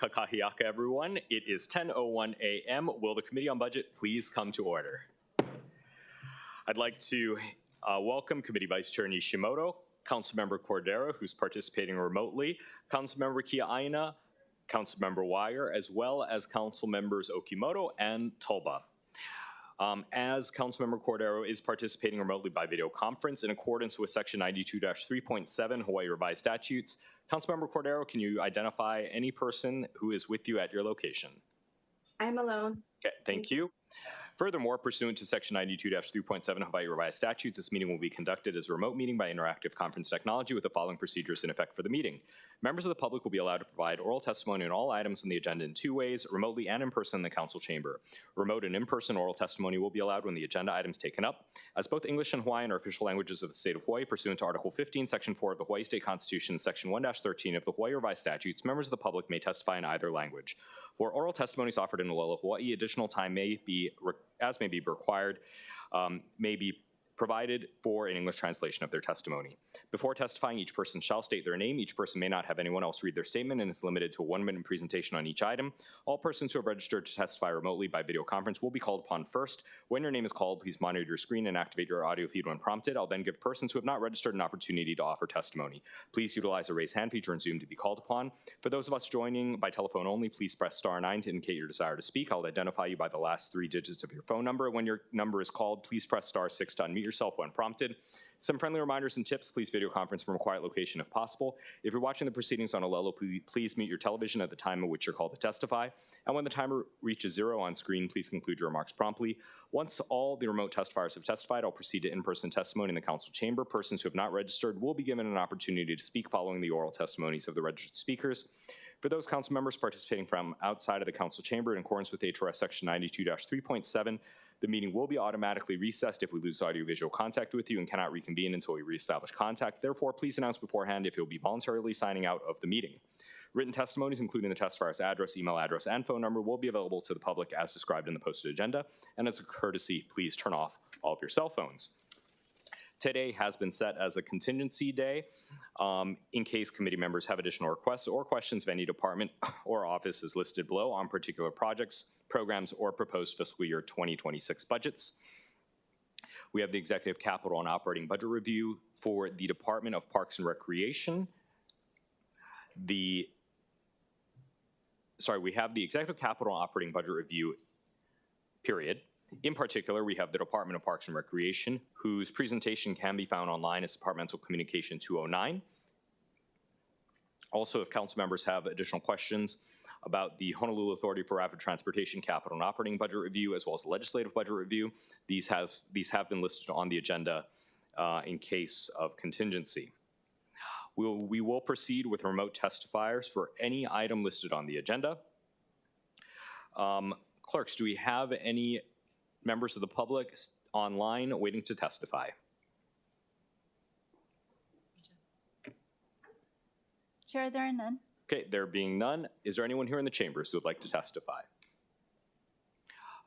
Kakahiaka, everyone. It is 10:01 a.m. Will the Committee on Budget please come to order? I'd like to welcome Committee Vice Chair Nishimoto, Councilmember Cordero, who's participating remotely, Councilmember Kiaina, Councilmember Wire, as well as Council Members Okimoto and Toba. As Councilmember Cordero is participating remotely by video conference in accordance with Section 92-3.7 Hawaii Revised Statutes, Councilmember Cordero, can you identify any person who is with you at your location? I'm alone. Okay, thank you. Furthermore, pursuant to Section 92-3.7 Hawaii Revised Statutes, this meeting will be conducted as a remote meeting by interactive conference technology with the following procedures in effect for the meeting. Members of the public will be allowed to provide oral testimony on all items on the agenda in two ways, remotely and in person in the council chamber. Remote and in-person oral testimony will be allowed when the agenda item is taken up. As both English and Hawaiian are official languages of the state of Hawaii, pursuant to Article 15, Section 4 of the Hawaii State Constitution, Section 1-13 of the Hawaii Revised Statutes, members of the public may testify in either language. For oral testimonies offered in Olelo, Hawaii, additional time may be required, may be provided for an English translation of their testimony. Before testifying, each person shall state their name. Each person may not have anyone else read their statement and is limited to a 1-minute presentation on each item. All persons who have registered to testify remotely by video conference will be called upon first. When your name is called, please monitor your screen and activate your audio feed when prompted. I'll then give persons who have not registered an opportunity to offer testimony. Please utilize the raise hand feature in Zoom to be called upon. For those of us joining by telephone only, please press *9 to indicate your desire to speak. I'll identify you by the last 3 digits of your phone number. When your number is called, please press *6 to unmute yourself when prompted. Some friendly reminders and tips: please video conference from a quiet location if possible. If you're watching the proceedings on Olelo, please mute your television at the time at which you're called to testify. And when the timer reaches 0 on screen, please conclude your remarks promptly. Once all the remote testifiers have testified, I'll proceed to in-person testimony in the council chamber. Persons who have not registered will be given an opportunity to speak following the oral testimonies of the registered speakers. For those council members participating from outside of the council chamber, in accordance with HRS Section 92-3.7, the meeting will be automatically recessed if we lose audiovisual contact with you and cannot reconvene until we reestablish contact. Therefore, please announce beforehand if you'll be voluntarily signing out of the meeting. Written testimonies, including the testifier's address, email address, and phone number, will be available to the public as described in the posted agenda. And as a courtesy, please turn off all of your cell phones. Today has been set as a contingency day in case committee members have additional requests or questions of any department or office as listed below on particular projects, programs, or proposed fiscal year 2026 budgets. We have the Executive Capital and Operating Budget Review for the Department of Parks and Recreation. We have the Executive Capital and Operating Budget Review, period. In particular, we have the Department of Parks and Recreation, whose presentation can be found online as Departmental Communication 209. Also, if council members have additional questions about the Honolulu Authority for Rapid Transportation Capital and Operating Budget Review, as well as the Legislative Budget Review, these have been listed on the agenda in case of contingency. We will proceed with remote testifiers for any item listed on the agenda. Clerks, do we have any members of the public online waiting to testify? Chair, there are none. Okay, there being none, is there anyone here in the chambers who would like to testify?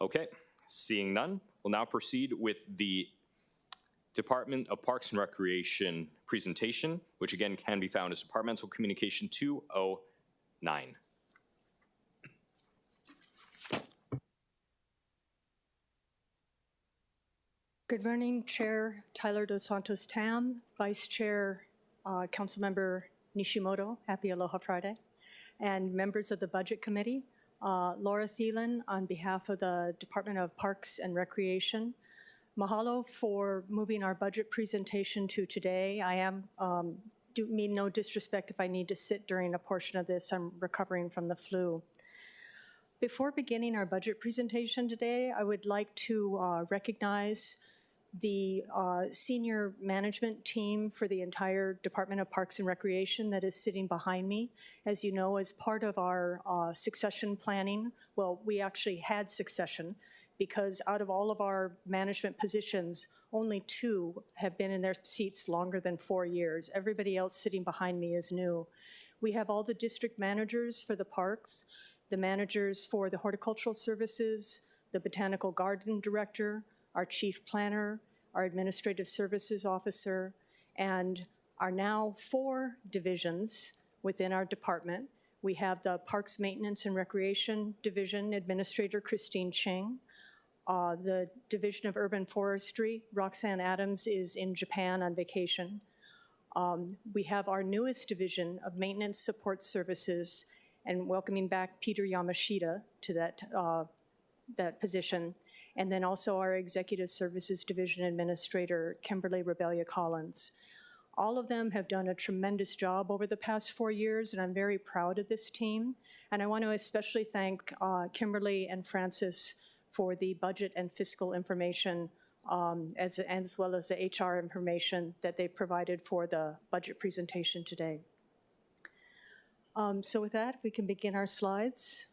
Okay, seeing none, we'll now proceed with the Department of Parks and Recreation presentation, which again can be found as Departmental Communication 209. Good morning, Chair Tyler Dos Santos Tam, Vice Chair Councilmember Nishimoto, happy Aloha Friday, and members of the Budget Committee. Laura Thielen on behalf of the Department of Parks and Recreation. Mahalo for moving our budget presentation to today. I do mean no disrespect if I need to sit during a portion of this. I'm recovering from the flu. Before beginning our budget presentation today, I would like to recognize the senior management team for the entire Department of Parks and Recreation that is sitting behind me. As you know, as part of our succession planning, well, we actually had succession because out of all of our management positions, only 2 have been in their seats longer than 4 years. Everybody else sitting behind me is new. We have all the district managers for the parks, the managers for the horticultural services, the botanical garden director, our chief planner, our administrative services officer, and our now 4 divisions within our department, We have the Parks Maintenance and Recreation Division Administrator Christine Ching. The Division of Urban Forestry, Roxanne Adams, is in Japan on vacation. We have our newest division of Maintenance Support Services, and welcoming back Peter Yamashita to that position, and then also our Executive Services Division Administrator, Kimberly Rebellia Collins. All of them have done a tremendous job over the past 4 years, and I'm very proud of this team. And I want to especially thank Kimberly and Francis for the budget and fiscal information, as well as the HR information that they've provided for the budget presentation today. So with that, we can begin our slides.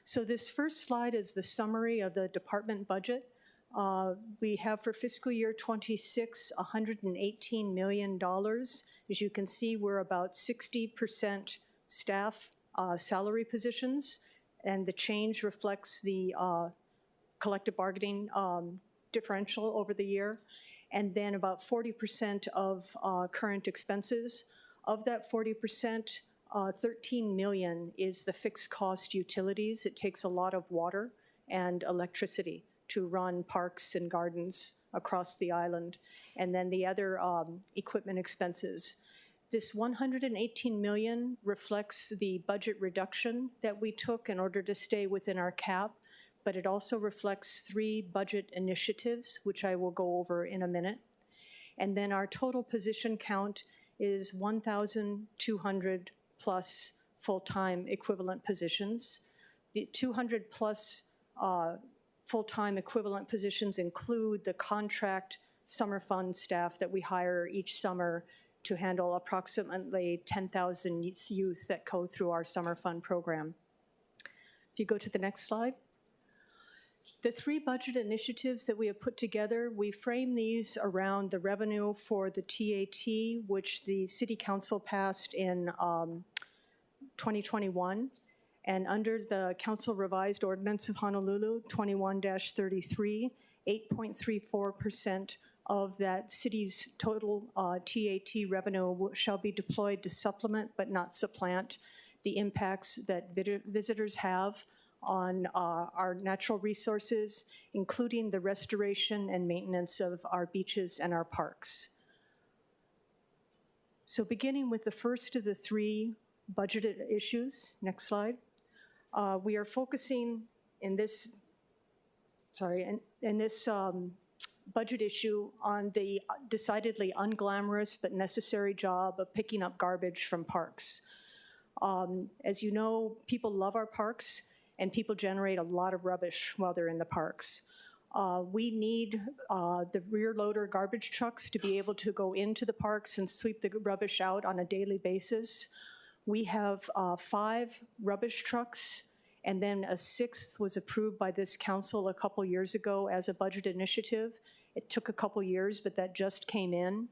So this first slide is the summary of the department budget. We have for fiscal year 26, $118 million. As you can see, we're about 60% staff salary positions, and the change reflects the collective bargaining differential over the year, and then about 40% of current expenses. Of that 40%, 13 million is the fixed cost utilities. It takes a lot of water and electricity to run parks and gardens across the island. And then the other equipment expenses. This 118 million reflects the budget reduction that we took in order to stay within our cap, but it also reflects 3 budget initiatives, which I will go over in a minute. And then our total position count is 1,200 plus full-time equivalent positions. The 200 plus full-time equivalent positions include the contract summer fund staff that we hire each summer to handle approximately 10,000 youth that go through our summer fund program. If you go to the next slide. The 3 budget initiatives that we have put together, we frame these around the revenue for the TAT, which the City Council passed in 2021. And under the Council Revised Ordinance of Honolulu, 21-33, 8.34% of that city's total TAT revenue shall be deployed to supplement but not supplant the impacts that visitors have on our natural resources, including the restoration and maintenance of our beaches and our parks. So beginning with the first of the 3 budgeted issues, next slide. We are focusing in this, budget issue on the decidedly unglamorous but necessary job of picking up garbage from parks. As you know, people love our parks, and people generate a lot of rubbish while they're in the parks. We need the rear loader garbage trucks to be able to go into the parks and sweep the rubbish out on a daily basis. We have 5 rubbish trucks, and then a 6th was approved by this council a couple years ago as a budget initiative. It took a couple years, but that just came in.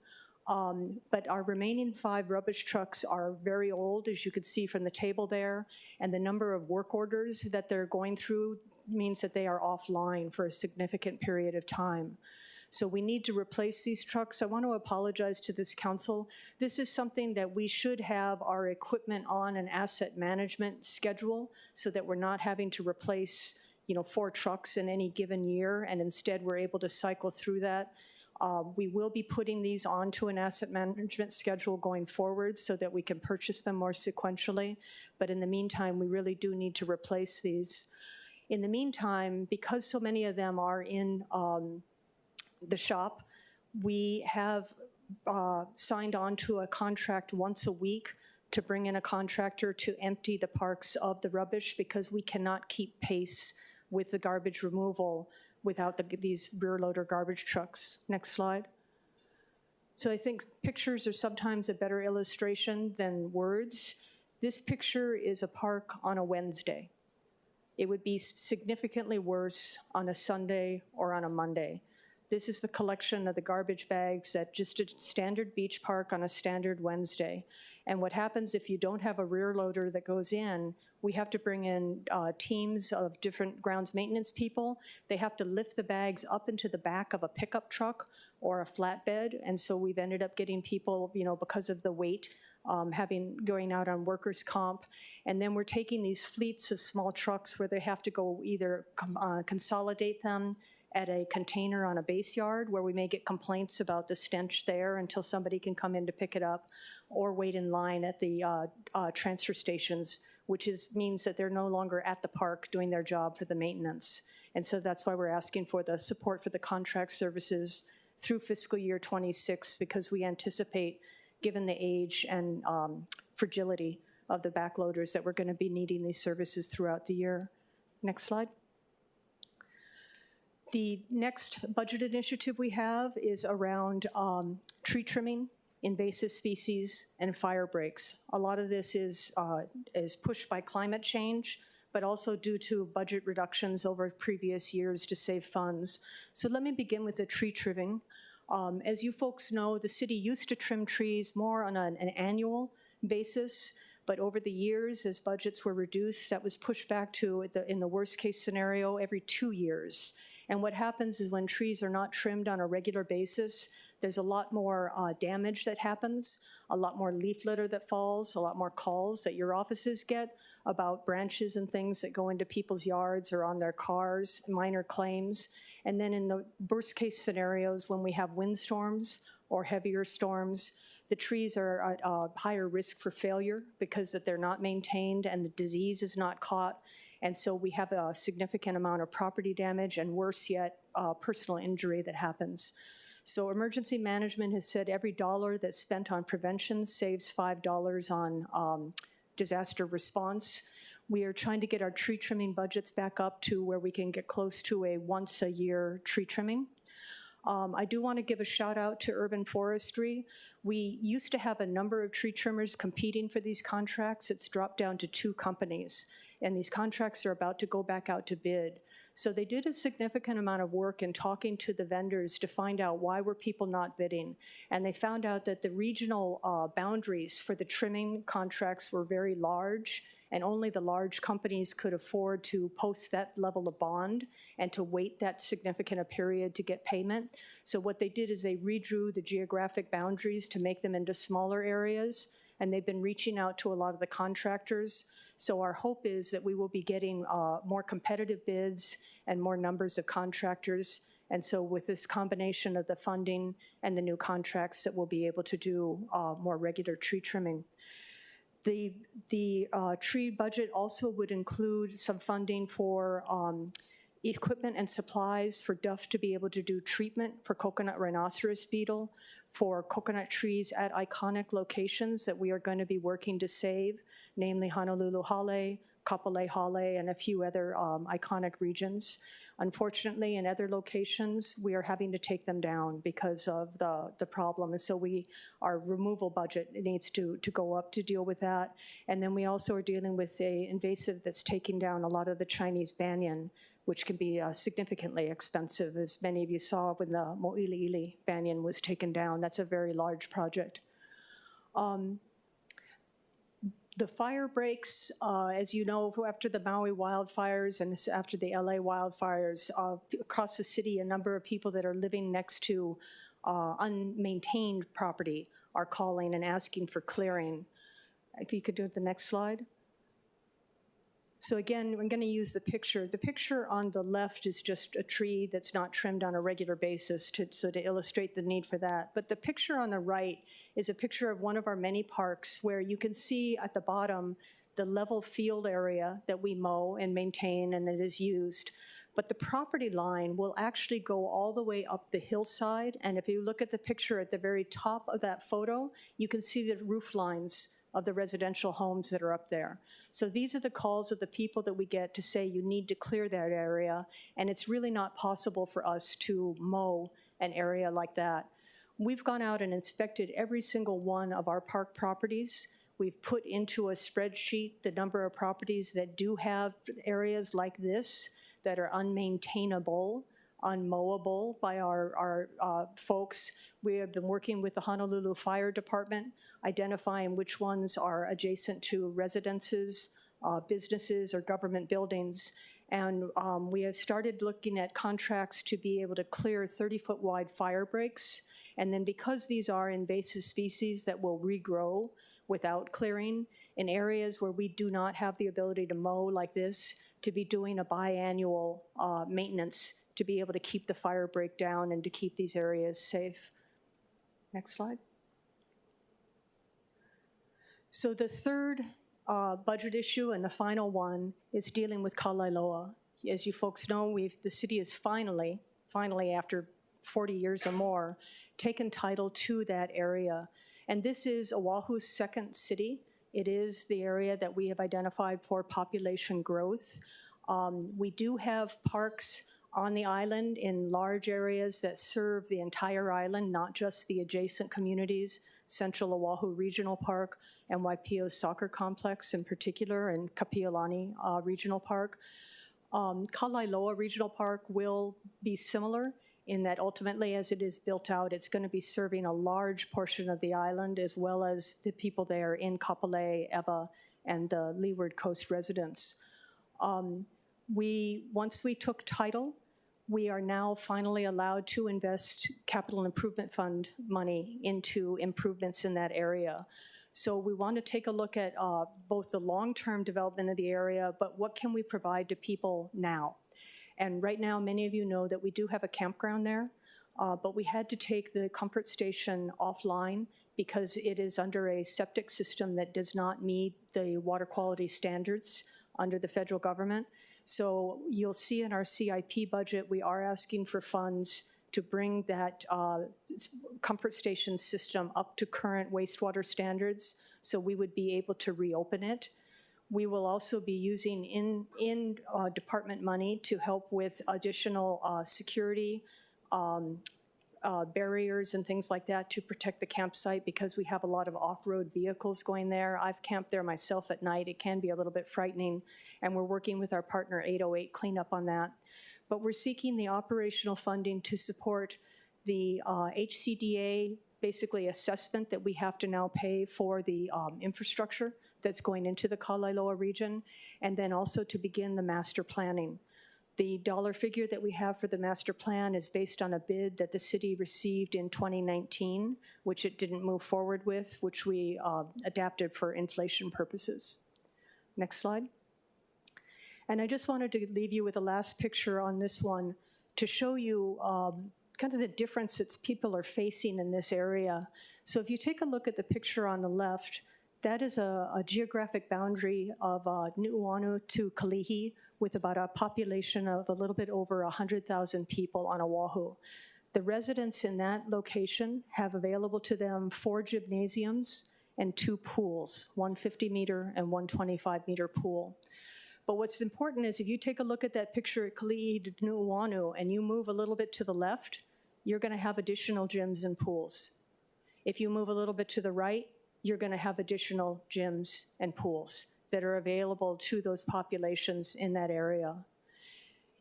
But our remaining 5 rubbish trucks are very old, as you could see from the table there, and the number of work orders that they're going through means that they are offline for a significant period of time. So we need to replace these trucks. I want to apologize to this council. This is something that we should have our equipment on an asset management schedule so that we're not having to replace 4 trucks in any given year, and instead we're able to cycle through that. We will be putting these onto an asset management schedule going forward so that we can purchase them more sequentially. But in the meantime, we really do need to replace these. In the meantime, because so many of them are in the shop, we have signed on to a contract once a week to bring in a contractor to empty the parks of the rubbish, because we cannot keep pace with the garbage removal without these rear loader garbage trucks. Next slide. So I think pictures are sometimes a better illustration than words. This picture is a park on a Wednesday. It would be significantly worse on a Sunday or on a Monday. This is the collection of the garbage bags at just a standard beach park on a standard Wednesday. And what happens if you don't have a rear loader that goes in, we have to bring in teams of different grounds maintenance people. They have to lift the bags up into the back of a pickup truck or a flatbed. And so we've ended up getting people, because of the weight going out on workers' comp. And then we're taking these fleets of small trucks where they have to go either consolidate them at a container on a base yard where we may get complaints about the stench there until somebody can come in to pick it up, or wait in line at the transfer stations, which means that they're no longer at the park doing their job for the maintenance. And so that's why we're asking for the support for the contract services through fiscal year 26, because we anticipate, given the age and fragility of the backloaders, that we're going to be needing these services throughout the year. Next slide. The next budget initiative we have is around tree trimming, invasive species, and fire breaks. A lot of this is pushed by climate change, but also due to budget reductions over previous years to save funds. So let me begin with the tree trimming. As you folks know, the city used to trim trees more on an annual basis, but over the years, as budgets were reduced, that was pushed back to, in the worst case scenario, every 2 years. And what happens is when trees are not trimmed on a regular basis, there's a lot more damage that happens, a lot more leaf litter that falls, a lot more calls that your offices get about branches and things that go into people's yards or on their cars, minor claims. And then in the worst case scenarios, when we have windstorms or heavier storms, the trees are at higher risk for failure because that they're not maintained and the disease is not caught. And so we have a significant amount of property damage and, worse yet, personal injury that happens. So emergency management has said every dollar that's spent on prevention saves $5 on disaster response. We are trying to get our tree trimming budgets back up to where we can get close to a once-a-year tree trimming. I do want to give a shout out to urban forestry. We used to have a number of tree trimmers competing for these contracts. It's dropped down to 2 companies, and these contracts are about to go back out to bid. So they did a significant amount of work in talking to the vendors to find out why were people not bidding. And they found out that the regional boundaries for the trimming contracts were very large, and only the large companies could afford to post that level of bond and to wait that significant a period to get payment. So what they did is they redrew the geographic boundaries to make them into smaller areas, and they've been reaching out to a lot of the contractors. So our hope is that we will be getting more competitive bids and more numbers of contractors. And so with this combination of the funding and the new contracts, that we'll be able to do more regular tree trimming. The tree budget also would include some funding for equipment and supplies for Duff to be able to do treatment for coconut rhinoceros beetle, for coconut trees at iconic locations that we are going to be working to save, namely Honolulu Hale, Kapolei Hale, and a few other iconic regions. Unfortunately, in other locations, we are having to take them down because of the problem. And so our removal budget needs to go up to deal with that. And then we also are dealing with an invasive that's taking down a lot of the Chinese banyan, which can be significantly expensive, as many of you saw when the Mo'iliili banyan was taken down. That's a very large project. The fire breaks, as you know, after the Maui wildfires and after the LA wildfires, across the city, a number of people that are living next to unmaintained property are calling and asking for clearing. If you could do the next slide. So again, I'm going to use the picture. The picture on the left is just a tree that's not trimmed on a regular basis to illustrate the need for that. But the picture on the right is a picture of one of our many parks where you can see at the bottom the level field area that we mow and maintain and that is used. But the property line will actually go all the way up the hillside. And if you look at the picture at the very top of that photo, you can see the roof lines of the residential homes that are up there. So these are the calls of the people that we get to say you need to clear that area, and it's really not possible for us to mow an area like that. We've gone out and inspected every single one of our park properties. We've put into a spreadsheet the number of properties that do have areas like this that are unmaintainable, unmowable by our folks. We have been working with the Honolulu Fire Department, identifying which ones are adjacent to residences, businesses, or government buildings. And we have started looking at contracts to be able to clear 30-foot wide fire breaks. And then because these are invasive species that will regrow, without clearing, in areas where we do not have the ability to mow like this, to be doing a biannual maintenance to be able to keep the fire break down and to keep these areas safe. Next slide. So the third budget issue and the final one is dealing with Kalailoa. As you folks know, the city is finally after 40 years or more, taken title to that area. And this is Oahu's second city. It is the area that we have identified for population growth. We do have parks on the island in large areas that serve the entire island, not just the adjacent communities, Central Oahu Regional Park and Waipio Soccer Complex in particular, and Kapiolani Regional Park. Kalailoa Regional Park will be similar in that ultimately as it is built out, it's going to be serving a large portion of the island as well as the people there in Kapolei, Ewa, and the Leeward Coast residents. Once we took title, we are now finally allowed to invest capital improvement fund money into improvements in that area. So we want to take a look at both the long-term development of the area, but what can we provide to people now? And right now, many of you know that we do have a campground there, but we had to take the comfort station offline because it is under a septic system that does not meet the water quality standards under the federal government. So you'll see in our CIP budget, we are asking for funds to bring that comfort station system up to current wastewater standards so we would be able to reopen it. We will also be using in department money to help with additional security barriers and things like that to protect the campsite because we have a lot of off-road vehicles going there. I've camped there myself at night. It can be a little bit frightening, and we're working with our partner 808 cleanup on that. But we're seeking the operational funding to support the HCDA, basically assessment that we have to now pay for the infrastructure that's going into the Kalailoa region, and then also to begin the master planning. The dollar figure that we have for the master plan is based on a bid that the city received in 2019, which it didn't move forward with, which we adapted for inflation purposes. Next slide. And I just wanted to leave you with a last picture on this one to show you kind of the difference that people are facing in this area. So if you take a look at the picture on the left, that is a geographic boundary of Nu'uanu to Kalihi with about a population of a little bit over 100,000 people on Oahu. The residents in that location have available to them 4 gymnasiums and 2 pools, one 50-meter and one 25-meter pool. But what's important is if you take a look at that picture at Kalihi to Nu'uanu and you move a little bit to the left, you're going to have additional gyms and pools. If you move a little bit to the right, you're going to have additional gyms and pools that are available to those populations in that area.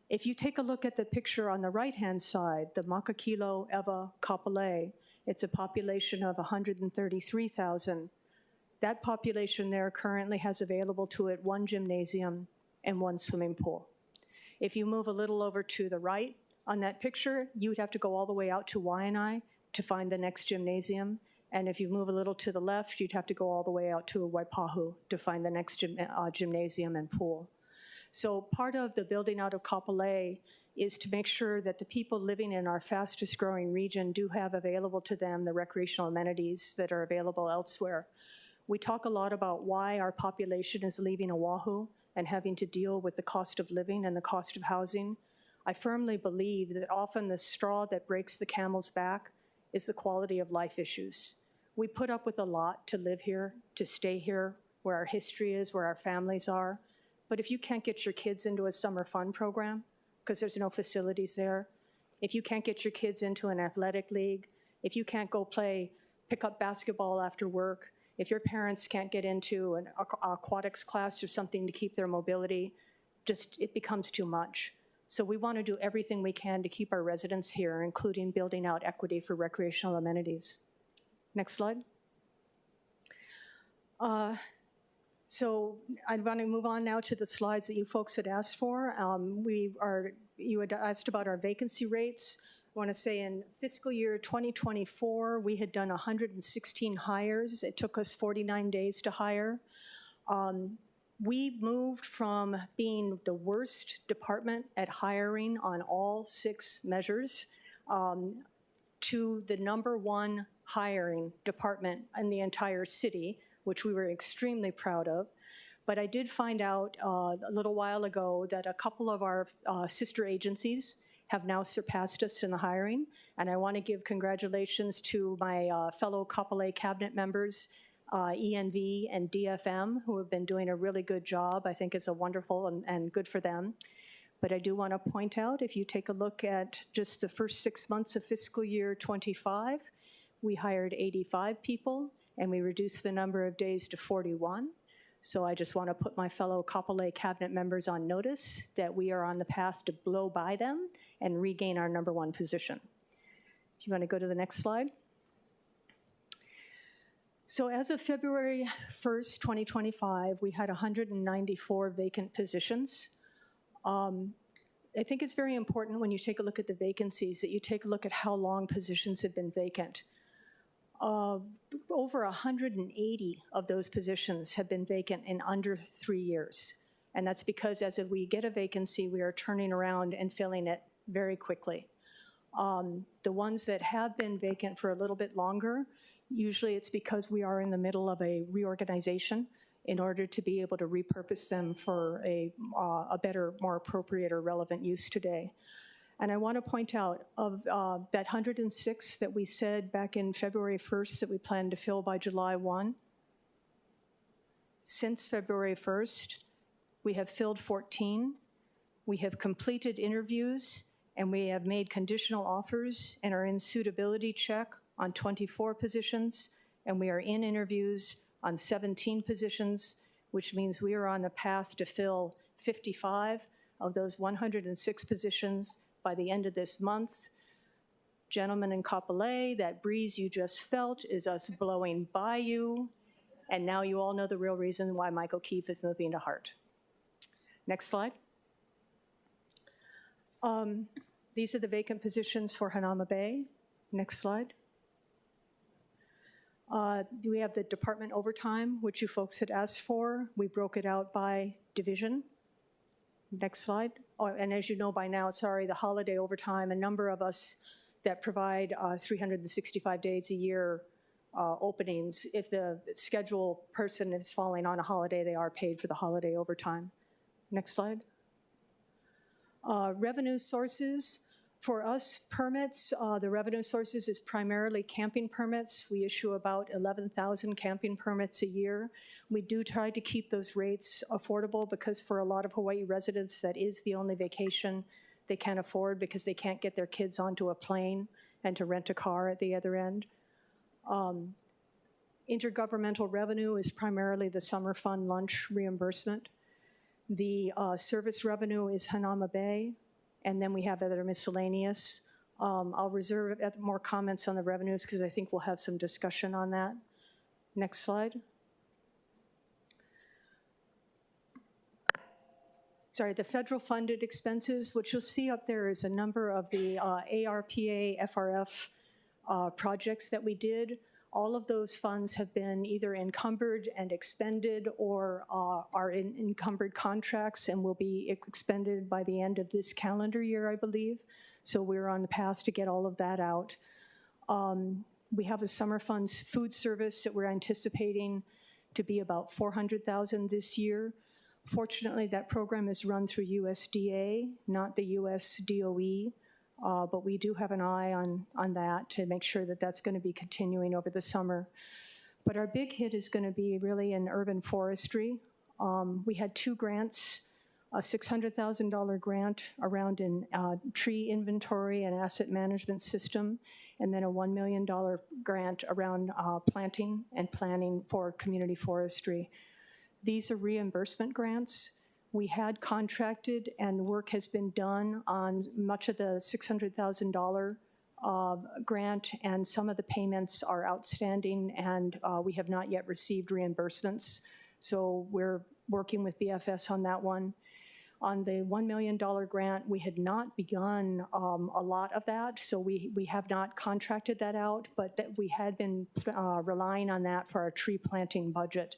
If you take a look at the picture on the right-hand side, the Makakilo, Ewa, Kapolei, it's a population of 133,000. That population there currently has available to it 1 gymnasium and 1 swimming pool. If you move a little over to the right on that picture, you would have to go all the way out to Waianae to find the next gymnasium. And if you move a little to the left, you'd have to go all the way out to Waipahu to find the next gymnasium and pool. So part of the building out of Kapolei is to make sure that the people living in our fastest growing region do have available to them the recreational amenities that are available elsewhere. We talk a lot about why our population is leaving Oahu and having to deal with the cost of living and the cost of housing. I firmly believe that often the straw that breaks the camel's back is the quality of life issues. We put up with a lot to live here, to stay here, where our history is, where our families are. But if you can't get your kids into a summer fun program, because there's no facilities there, if you can't get your kids into an athletic league, if you can't go play pickup basketball after work, if your parents can't get into an aquatics class or something to keep their mobility, it becomes too much. So we want to do everything we can to keep our residents here, including building out equity for recreational amenities. Next slide. So I want to move on now to the slides that you folks had asked for. You had asked about our vacancy rates. want to say in fiscal year 2024, we had done 116 hires. It took us 49 days to hire. We moved from being the worst department at hiring on all 6 measures to the #1 hiring department in the entire city, which we were extremely proud of. But I did find out a little while ago that a couple of our sister agencies have now surpassed us in the hiring, and I want to give congratulations to my fellow Kapolei cabinet members, ENV and DFM, who have been doing a really good job. I think it's a wonderful and good for them. But I do want to point out, if you take a look at just the first 6 months of fiscal year 25, we hired 85 people, and we reduced the number of days to 41. So I just want to put my fellow Kapolei cabinet members on notice that we are on the path to blow by them and regain our #1 position. Do you want to go to the next slide? So as of February 1st, 2025, we had 194 vacant positions. I think it's very important when you take a look at the vacancies that you take a look at how long positions have been vacant. Over 180 of those positions have been vacant in under 3 years. And that's because as we get a vacancy, we are turning around and filling it very quickly. The ones that have been vacant for a little bit longer, usually it's because we are in the middle of a reorganization in order to be able to repurpose them for a better, more appropriate or relevant use today. And I want to point out, of that 106 that we said back in February 1st that we plan to fill by July 1, since February 1st, we have filled 14. We have completed interviews, and we have made conditional offers and are in suitability check on 24 positions, and we are in interviews on 17 positions, which means we are on the path to fill 55 of those 106 positions by the end of this month. Gentlemen in Kapolei, that breeze you just felt is us blowing by you, and now you all know the real reason why Mike O'Keefe is moving to Hart. Next slide. These are the vacant positions for Hanauma Bay. Next slide. We have the department overtime, which you folks had asked for. We broke it out by division. Next slide. Oh, and as you know by now, the holiday overtime, a number of us that provide 365 days a year openings. If the schedule person is falling on a holiday, they are paid for the holiday overtime. Next slide. Revenue sources. For us, permits, the revenue sources is primarily camping permits. We issue about 11,000 camping permits a year. We do try to keep those rates affordable because for a lot of Hawaii residents, that is the only vacation they can afford because they can't get their kids onto a plane and to rent a car at the other end. Intergovernmental revenue is primarily the summer fun lunch reimbursement. The service revenue is Hanauma Bay. And then we have other miscellaneous. I'll reserve more comments on the revenues because I think we'll have some discussion on that. Next slide. Sorry, the federal funded expenses, which you'll see up there is a number of the ARPA, FRF projects that we did. All of those funds have been either encumbered and expended or are in encumbered contracts and will be expended by the end of this calendar year, I believe. So we're on the path to get all of that out. We have a summer funds food service that we're anticipating to be about $400,000 this year. Fortunately, that program is run through USDA, not the US DOE. But we do have an eye on that to make sure that that's going to be continuing over the summer. But our big hit is going to be really in urban forestry. We had 2 grants, a $600,000 grant around in tree inventory and asset management system, and then a $1 million grant around planting and planning for community forestry. These are reimbursement grants. We had contracted and work has been done on much of the $600,000 grant, and some of the payments are outstanding, and we have not yet received reimbursements. So we're working with BFS on that one. On the $1 million grant, we had not begun a lot of that, so we have not contracted that out, but that we had been relying on that for our tree planting budget.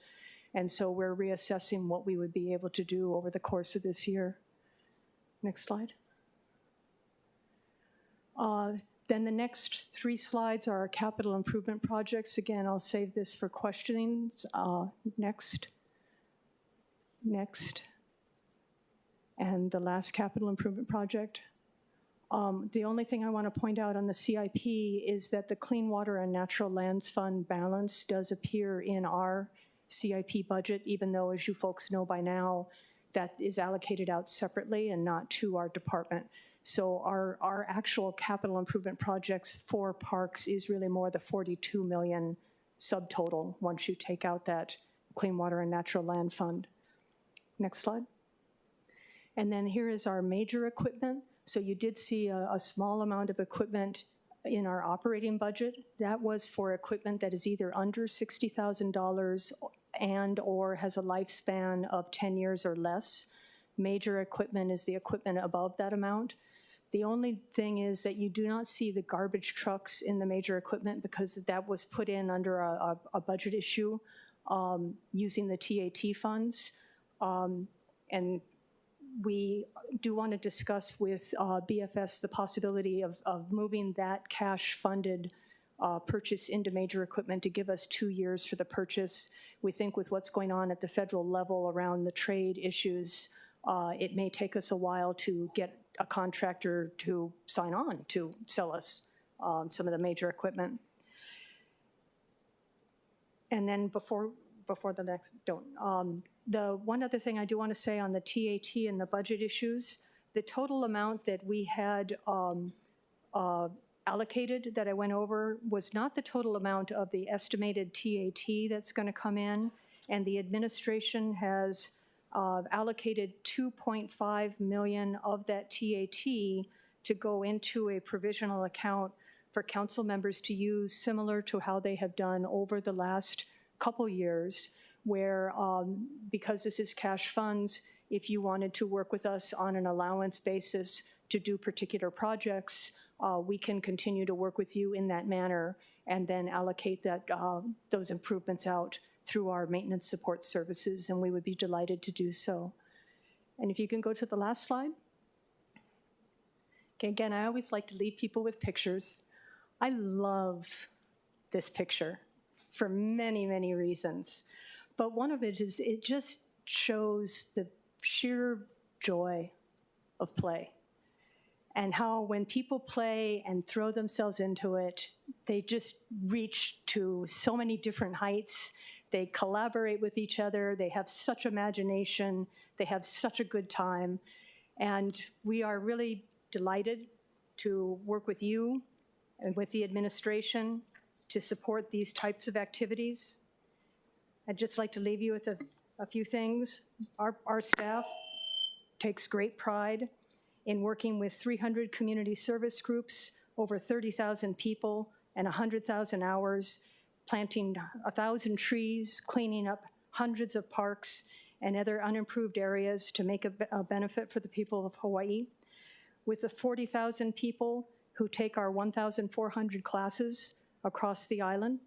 And so we're reassessing what we would be able to do over the course of this year. Next slide. Then the next 3 slides are our capital improvement projects. Again, I'll save this for questionings. Next. Next. And the last capital improvement project. The only thing I want to point out on the CIP is that the Clean Water and Natural Lands Fund balance does appear in our CIP budget, even though, as you folks know by now, that is allocated out separately and not to our department. So our actual capital improvement projects for parks is really more the 42 million subtotal once you take out that Clean Water and Natural Land Fund. Next slide. And then here is our major equipment. So you did see a small amount of equipment in our operating budget. That was for equipment that is either under $60,000 and or has a lifespan of 10 years or less. Major equipment is the equipment above that amount. The only thing is that you do not see the garbage trucks in the major equipment because that was put in under a budget issue using the TAT funds. And we do want to discuss with BFS the possibility of moving that cash-funded purchase into major equipment to give us 2 years for the purchase. We think with what's going on at the federal level around the trade issues, it may take us a while to get a contractor to sign on to sell us some of the major equipment. And then before the next, the one other thing I do want to say on the TAT and the budget issues, the total amount that we had allocated that I went over was not the total amount of the estimated TAT that's going to come in, and the administration has allocated $2.5 million of that TAT to go into a provisional account for council members to use, similar to how they have done over the last couple years, where because this is cash funds, if you wanted to work with us on an allowance basis to do particular projects, we can continue to work with you in that manner and then allocate that those improvements out through our maintenance support services, and we would be delighted to do so. And if you can go to the last slide. Okay, again, I always like to leave people with pictures. I love this picture for many, many reasons. But one of it is it just shows the sheer joy of play and how when people play and throw themselves into it, they just reach to so many different heights. They collaborate with each other. They have such imagination. They have such a good time. And we are really delighted to work with you and with the administration to support these types of activities. I'd just like to leave you with a few things. Our staff takes great pride in working with 300 community service groups, over 30,000 people, and 100,000 hours, planting 1,000 trees, cleaning up hundreds of parks and other unimproved areas to make a benefit for the people of Hawaii. With the 40,000 people who take our 1,400 classes across the island,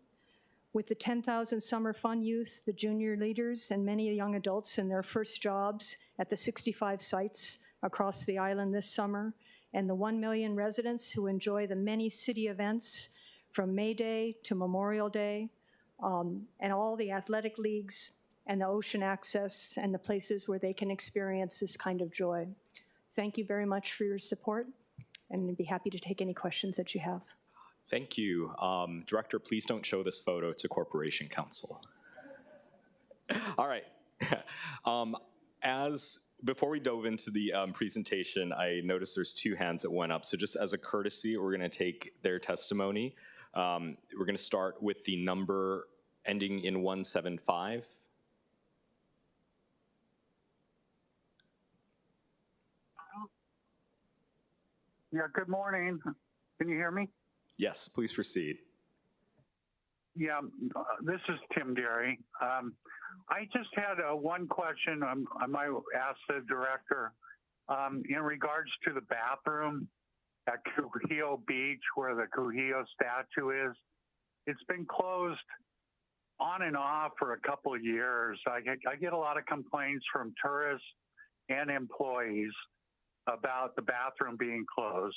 with the 10,000 summer fun youth, the junior leaders, and many young adults in their first jobs at the 65 sites across the island this summer, and the 1 million residents who enjoy the many city events from May Day to Memorial Day, and all the athletic leagues and the ocean access and the places where they can experience this kind of joy. Thank you very much for your support, and I'd be happy to take any questions that you have. Thank you. Director, please don't show this photo to Corporation Counsel. All right. Before we dove into the presentation, I noticed there's 2 hands that went up. So just as a courtesy, we're going to take their testimony. We're going to start with the number ending in 175. Yeah, good morning. Can you hear me? Yes, please proceed. Yeah, this is Tim Gary. I just had one question I might ask the director in regards to the bathroom at Kuhio Beach where the Kuhio statue is. It's been closed on and off for a couple of years. I get a lot of complaints from tourists and employees about the bathroom being closed.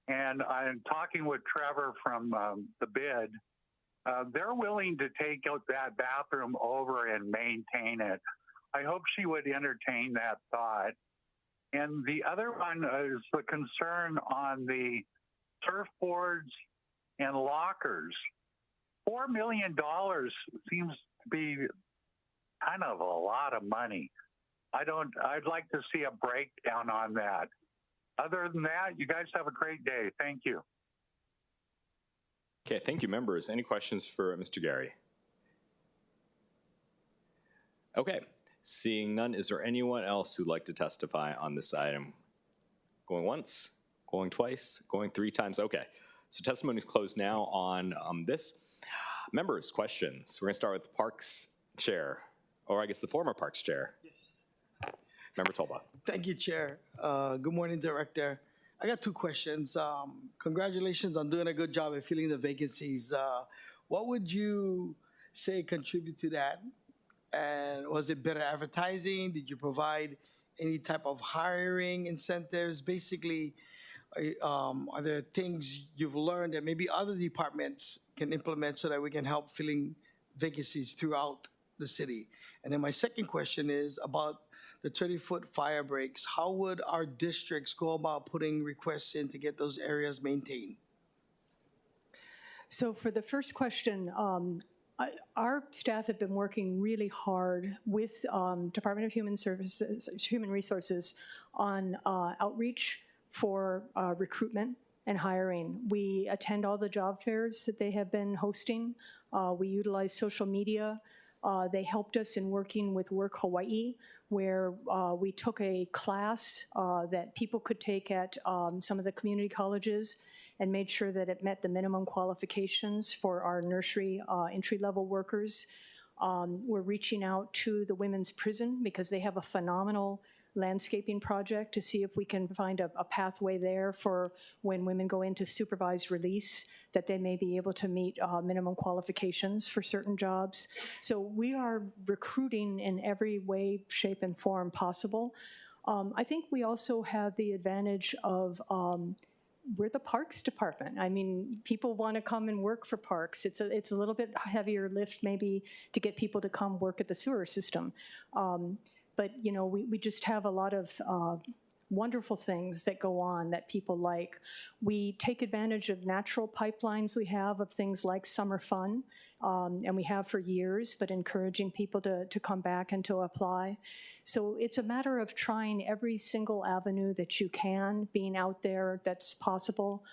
And I'm talking with Trevor from the bid. They're willing to take out that bathroom over and maintain it. I hope she would entertain that thought. And the other one is the concern on the surfboards and lockers. $4 million seems to be kind of a lot of money. I'd like to see a breakdown on that. Other than that, you guys have a great day. Thank you. Okay, thank you, members. Any questions for Mr. Gary? Okay, seeing none, is there anyone else who'd like to testify on this item? Going once, going twice, going three times? Okay, so testimony is closed now on this. Members, questions? We're going to start with the Parks Chair, or I guess the former Parks Chair. Yes. Member Tolba. Thank you, Chair. Good morning, Director. I got two questions. Congratulations on doing a good job at filling the vacancies. What would you say contribute to that? And was it better advertising? Did you provide any type of hiring incentives? Basically, are there things you've learned that maybe other departments can implement so that we can help filling vacancies throughout the city? And then my second question is about the 30-foot fire breaks. How would our districts go about putting requests in to get those areas maintained? So for the first question, our staff have been working really hard with Department of Human Resources on outreach for recruitment and hiring. We attend all the job fairs that they have been hosting. We utilize social media. They helped us in working with Work Hawaii, where we took a class that people could take at some of the community colleges and made sure that it met the minimum qualifications for our nursery entry-level workers. We're reaching out to the women's prison because they have a phenomenal landscaping project to see if we can find a pathway there for when women go into supervised release, that they may be able to meet minimum qualifications for certain jobs. So we are recruiting in every way, shape, and form possible. I think we also have the advantage of we're the Parks Department. I mean, people want to come and work for parks. It's a little bit heavier lift maybe to get people to come work at the sewer system. But, you know, we just have a lot of wonderful things that go on that people like. We take advantage of natural pipelines we have of things like summer fun, and we have for years, but encouraging people to come back and to apply. So it's a matter of trying every single avenue that you can, being out there that's possible,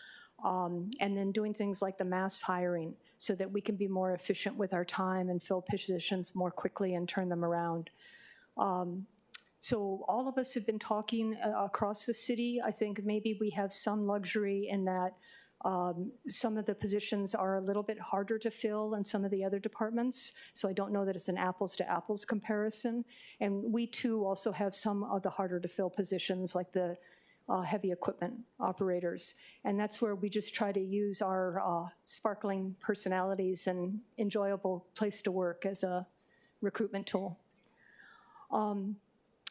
and then doing things like the mass hiring so that we can be more efficient with our time and fill positions more quickly and turn them around. So all of us have been talking across the city. I think maybe we have some luxury in that some of the positions are a little bit harder to fill than some of the other departments. So I don't know that it's an apples to apples comparison. And we too also have some of the harder to fill positions like the heavy equipment operators. And that's where we just try to use our sparkling personalities and enjoyable place to work as a recruitment tool.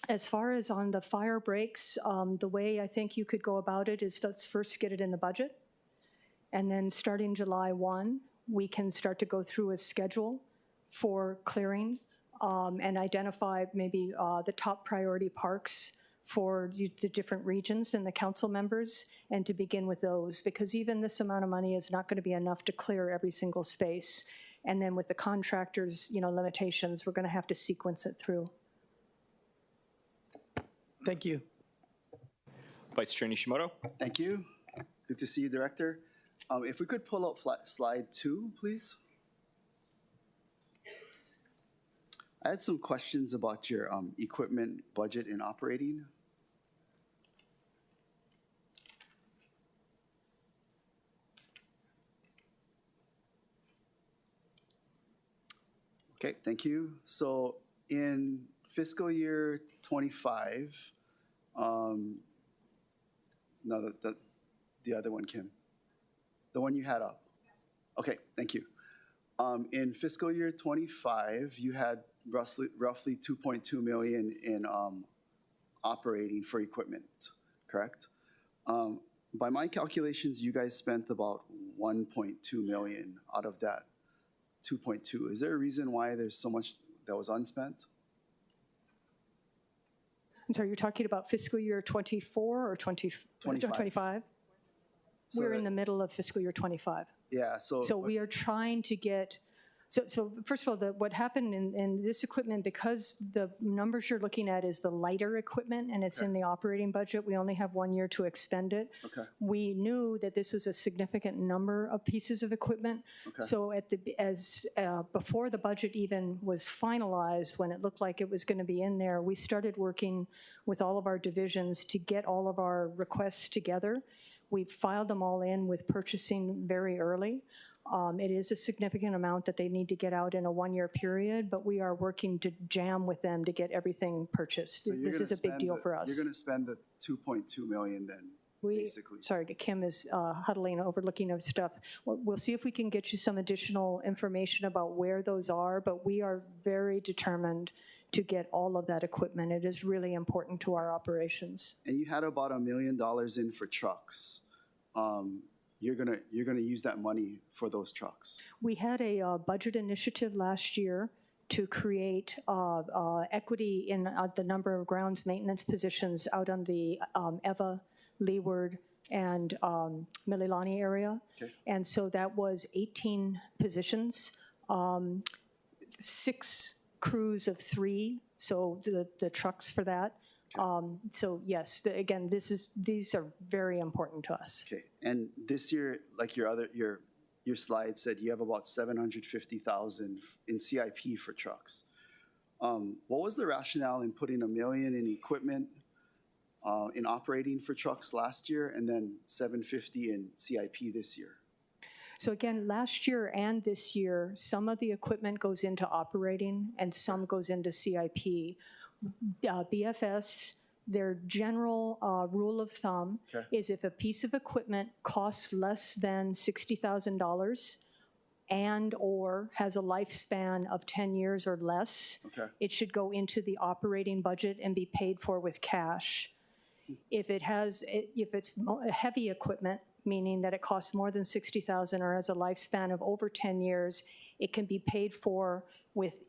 As far as on the fire breaks, the way I think you could go about it is let's first get it in the budget. And then starting July 1, we can start to go through a schedule for clearing and identify maybe the top priority parks for the different regions and the council members, and to begin with those, because even this amount of money is not going to be enough to clear every single space. And then with the contractors, you know, limitations, we're going to have to sequence it through. Thank you. Vice Chair Nishimoto. Thank you. Good to see you, Director. If we could pull up slide 2, please. I had some questions about your equipment budget and operating. Okay, thank you. So in fiscal year 25, no, the other one, Kim, the one you had up. Okay, thank you. In fiscal year 25, you had roughly 2.2 million in operating for equipment, correct? By my calculations, you guys spent about 1.2 million out of that 2.2. Is there a reason why there's so much that was unspent? I'm sorry, you're talking about fiscal year 24 or 25? So We're in the middle of fiscal year 25. Yeah, so. So we are trying to get, so first of all, what happened in this equipment, because the numbers you're looking at is the lighter equipment and it's in the operating budget, we only have 1 year to expend it. Okay. We knew that this was a significant number of pieces of equipment. Okay. So before the budget even was finalized, when it looked like it was going to be in there, we started working with all of our divisions to get all of our requests together. We've filed them all in with purchasing very early. It is a significant amount that they need to get out in a 1 year period, but we are working to jam with them to get everything purchased. So This is a big deal for us. You're going to spend the 2.2 million then, basically. Sorry, Kim is huddling over looking at stuff. We'll see if we can get you some additional information about where those are, but we are very determined to get all of that equipment. It is really important to our operations. And you had about $1 million in for trucks. You're gonna use that money for those trucks. We had a budget initiative last year to create equity in the number of grounds maintenance positions out on the Eva, Leeward, and Mililani area. Okay. And so that was 18 positions, 6 crews of 3, so the trucks for that. So yes, again, these are very important to us. Okay, and this year, like your slide said, you have about 750,000 in CIP for trucks. What was the rationale in putting $1 million in equipment in operating for trucks last year, and then 750 in CIP this year? So again, last year and this year, some of the equipment goes into operating and some goes into CIP. BFS, their general rule of thumb is if a piece of equipment costs less than $60,000 and or has a lifespan of 10 years or less, it should go into the operating budget and be paid for with cash. If it's heavy equipment, meaning that it costs more than $60,000 or has a lifespan of over 10 years, it can be paid for with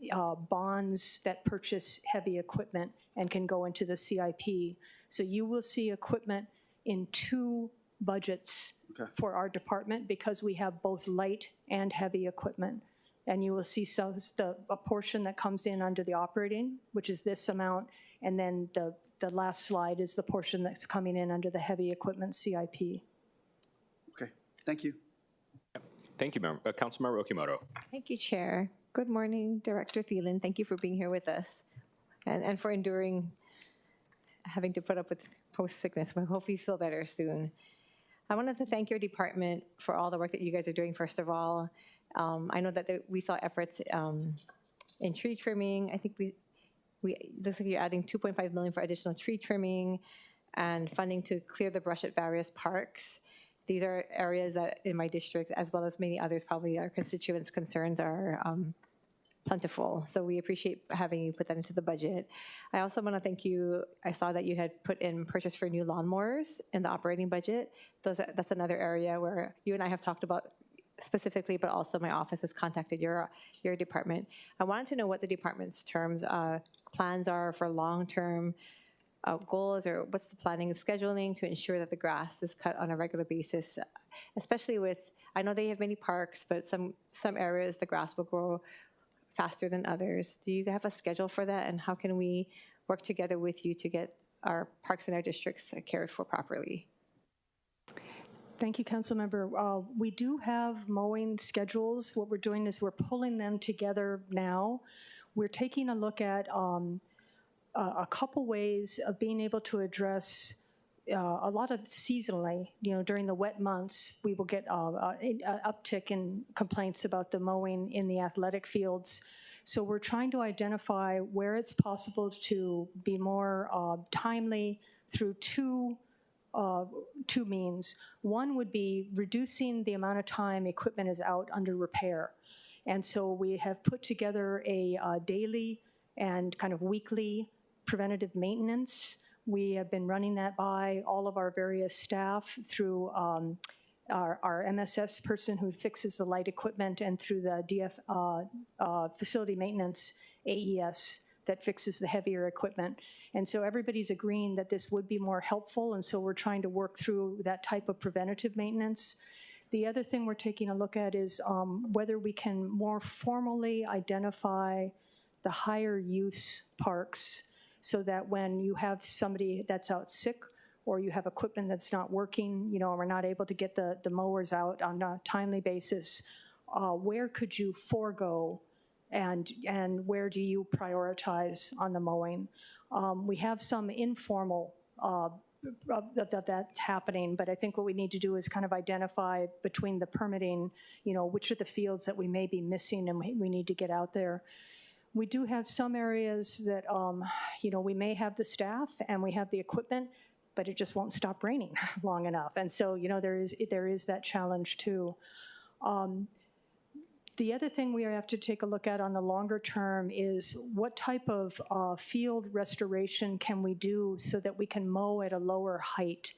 bonds that purchase heavy equipment and can go into the CIP. So you will see equipment in 2 budgets for our department because we have both light and heavy equipment. And you will see a portion that comes in under the operating, which is this amount, and then the last slide is the portion that's coming in under the heavy equipment CIP. Okay, thank you. Thank you, Councilmember Okimoto. Thank you, Chair. Good morning, Director Thielen. Thank you for being here with us and for enduring having to put up with post-sickness. We hope you feel better soon. I wanted to thank your department for all the work that you guys are doing, first of all. I know that we saw efforts in tree trimming. I think we looks like you're adding $2.5 million for additional tree trimming and funding to clear the brush at various parks. These are areas that in my district, as well as many others, probably our constituents' concerns are plentiful. So we appreciate having you put that into the budget. I also want to thank you. I saw that you had put in purchase for new lawnmowers in the operating budget. That's another area where you and I have talked about specifically, but also my office has contacted your department. I wanted to know what the department's plans are for long-term goals, or what's the planning and scheduling to ensure that the grass is cut on a regular basis, especially with, I know they have many parks, but some areas the grass will grow faster than others. Do you have a schedule for that, and how can we work together with you to get our parks in our districts cared for properly? Thank you, Councilmember. We do have mowing schedules. What we're doing is we're pulling them together now. We're taking a look at a couple ways of being able to address a lot of seasonally, during the wet months, we will get an uptick in complaints about the mowing in the athletic fields. So we're trying to identify where it's possible to be more timely through two means. One would be reducing the amount of time equipment is out under repair. And so we have put together a daily and kind of weekly preventative maintenance. We have been running that by all of our various staff through our MSS person who fixes the light equipment and through the facility maintenance AES that fixes the heavier equipment. And so everybody's agreeing that this would be more helpful, and so we're trying to work through that type of preventative maintenance. The other thing we're taking a look at is whether we can more formally identify the higher use parks so that when you have somebody that's out sick or you have equipment that's not working, and we're not able to get the mowers out on a timely basis, where could you forego and where do you prioritize on the mowing? We have some informal that's happening, but I think what we need to do is kind of identify between the permitting, which are the fields that we may be missing and we need to get out there. We do have some areas that, we may have the staff and we have the equipment, but it just won't stop raining long enough. And so, there is that challenge too. The other thing we have to take a look at on the longer term is what type of field restoration can we do so that we can mow at a lower height.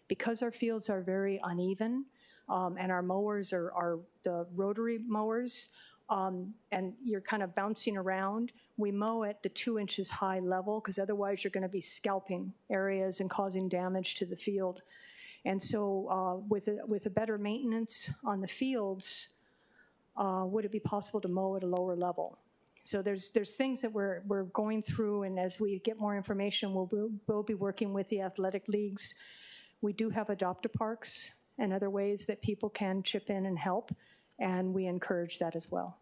Because our fields are very uneven and our mowers are the rotary mowers, and you're kind of bouncing around, we mow at the 2 inches high level because otherwise you're going to be scalping areas and causing damage to the field. And so with a better maintenance on the fields, would it be possible to mow at a lower level? So there's things that we're going through, and as we get more information, we'll be working with the athletic leagues. We do have adopt-a-parks and other ways that people can chip in and help, and we encourage that as well.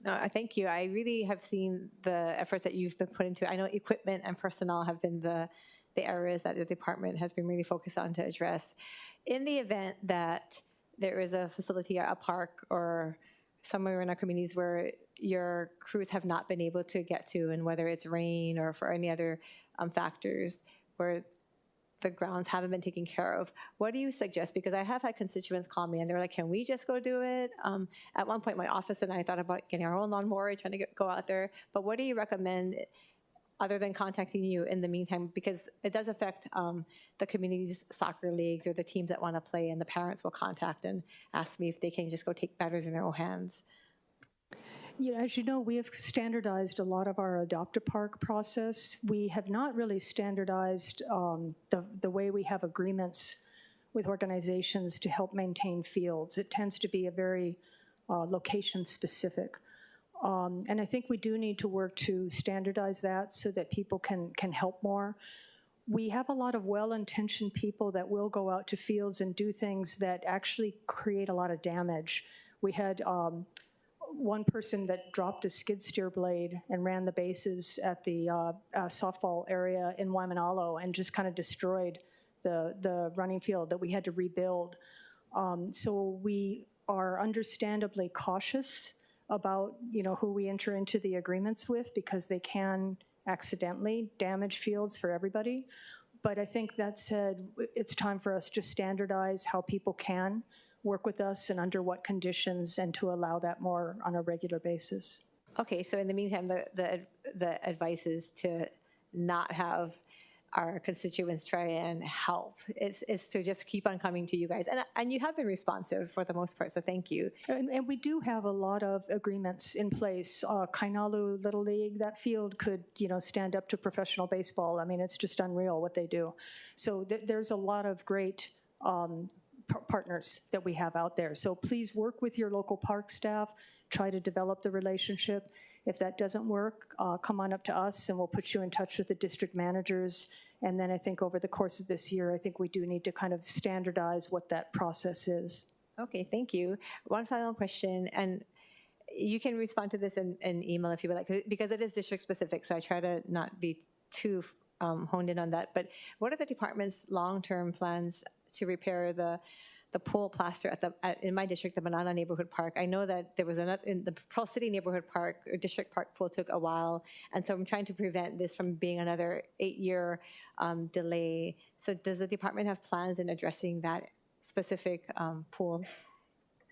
No, thank you. I really have seen the efforts that you've been put into. I know equipment and personnel have been the areas that the department has been really focused on to address. In the event that there is a facility, a park, or somewhere in our communities where your crews have not been able to get to, and whether it's rain or for any other factors where the grounds haven't been taken care of, what do you suggest? Because I have had constituents call me and they're like, can we just go do it? At one point, my office and I thought about getting our own lawnmower, trying to go out there. But what do you recommend other than contacting you in the meantime? Because it does affect the community's soccer leagues or the teams that want to play, and the parents will contact and ask me if they can just go take matters in their own hands. As you know, we have standardized a lot of our adopt-a-park process. We have not really standardized the way we have agreements with organizations to help maintain fields. It tends to be a very location-specific. And I think we do need to work to standardize that so that people can help more. We have a lot of well-intentioned people that will go out to fields and do things that actually create a lot of damage. We had one person that dropped a skid steer blade and ran the bases at the softball area in Waimanalo and just kind of destroyed the running field that we had to rebuild. So we are understandably cautious about who we enter into the agreements with, because they can accidentally damage fields for everybody. But I think that said, it's time for us to standardize how people can work with us and under what conditions, and to allow that more on a regular basis. Okay, so in the meantime, the advice is to not have our constituents try and help. Is to just keep on coming to you guys. And you have been responsive for the most part, so thank you. And we do have a lot of agreements in place. Kainalu Little League, that field could stand up to professional baseball. I mean, it's just unreal what they do. So there's a lot of great partners that we have out there. So please work with your local park staff, try to develop the relationship. If that doesn't work, come on up to us and we'll put you in touch with the district managers. And then I think over the course of this year, I think we do need to kind of standardize what that process is. Okay, thank you. One final question, and you can respond to this in email if you would like, because it is district specific, so I try to not be too honed in on that. But what are the department's long-term plans to repair the the pool plaster in my district, the Banana Neighborhood Park. I know that there was another, in the Pearl City Neighborhood Park, or District Park pool took a while, and so I'm trying to prevent this from being another 8-year delay. So does the department have plans in addressing that specific pool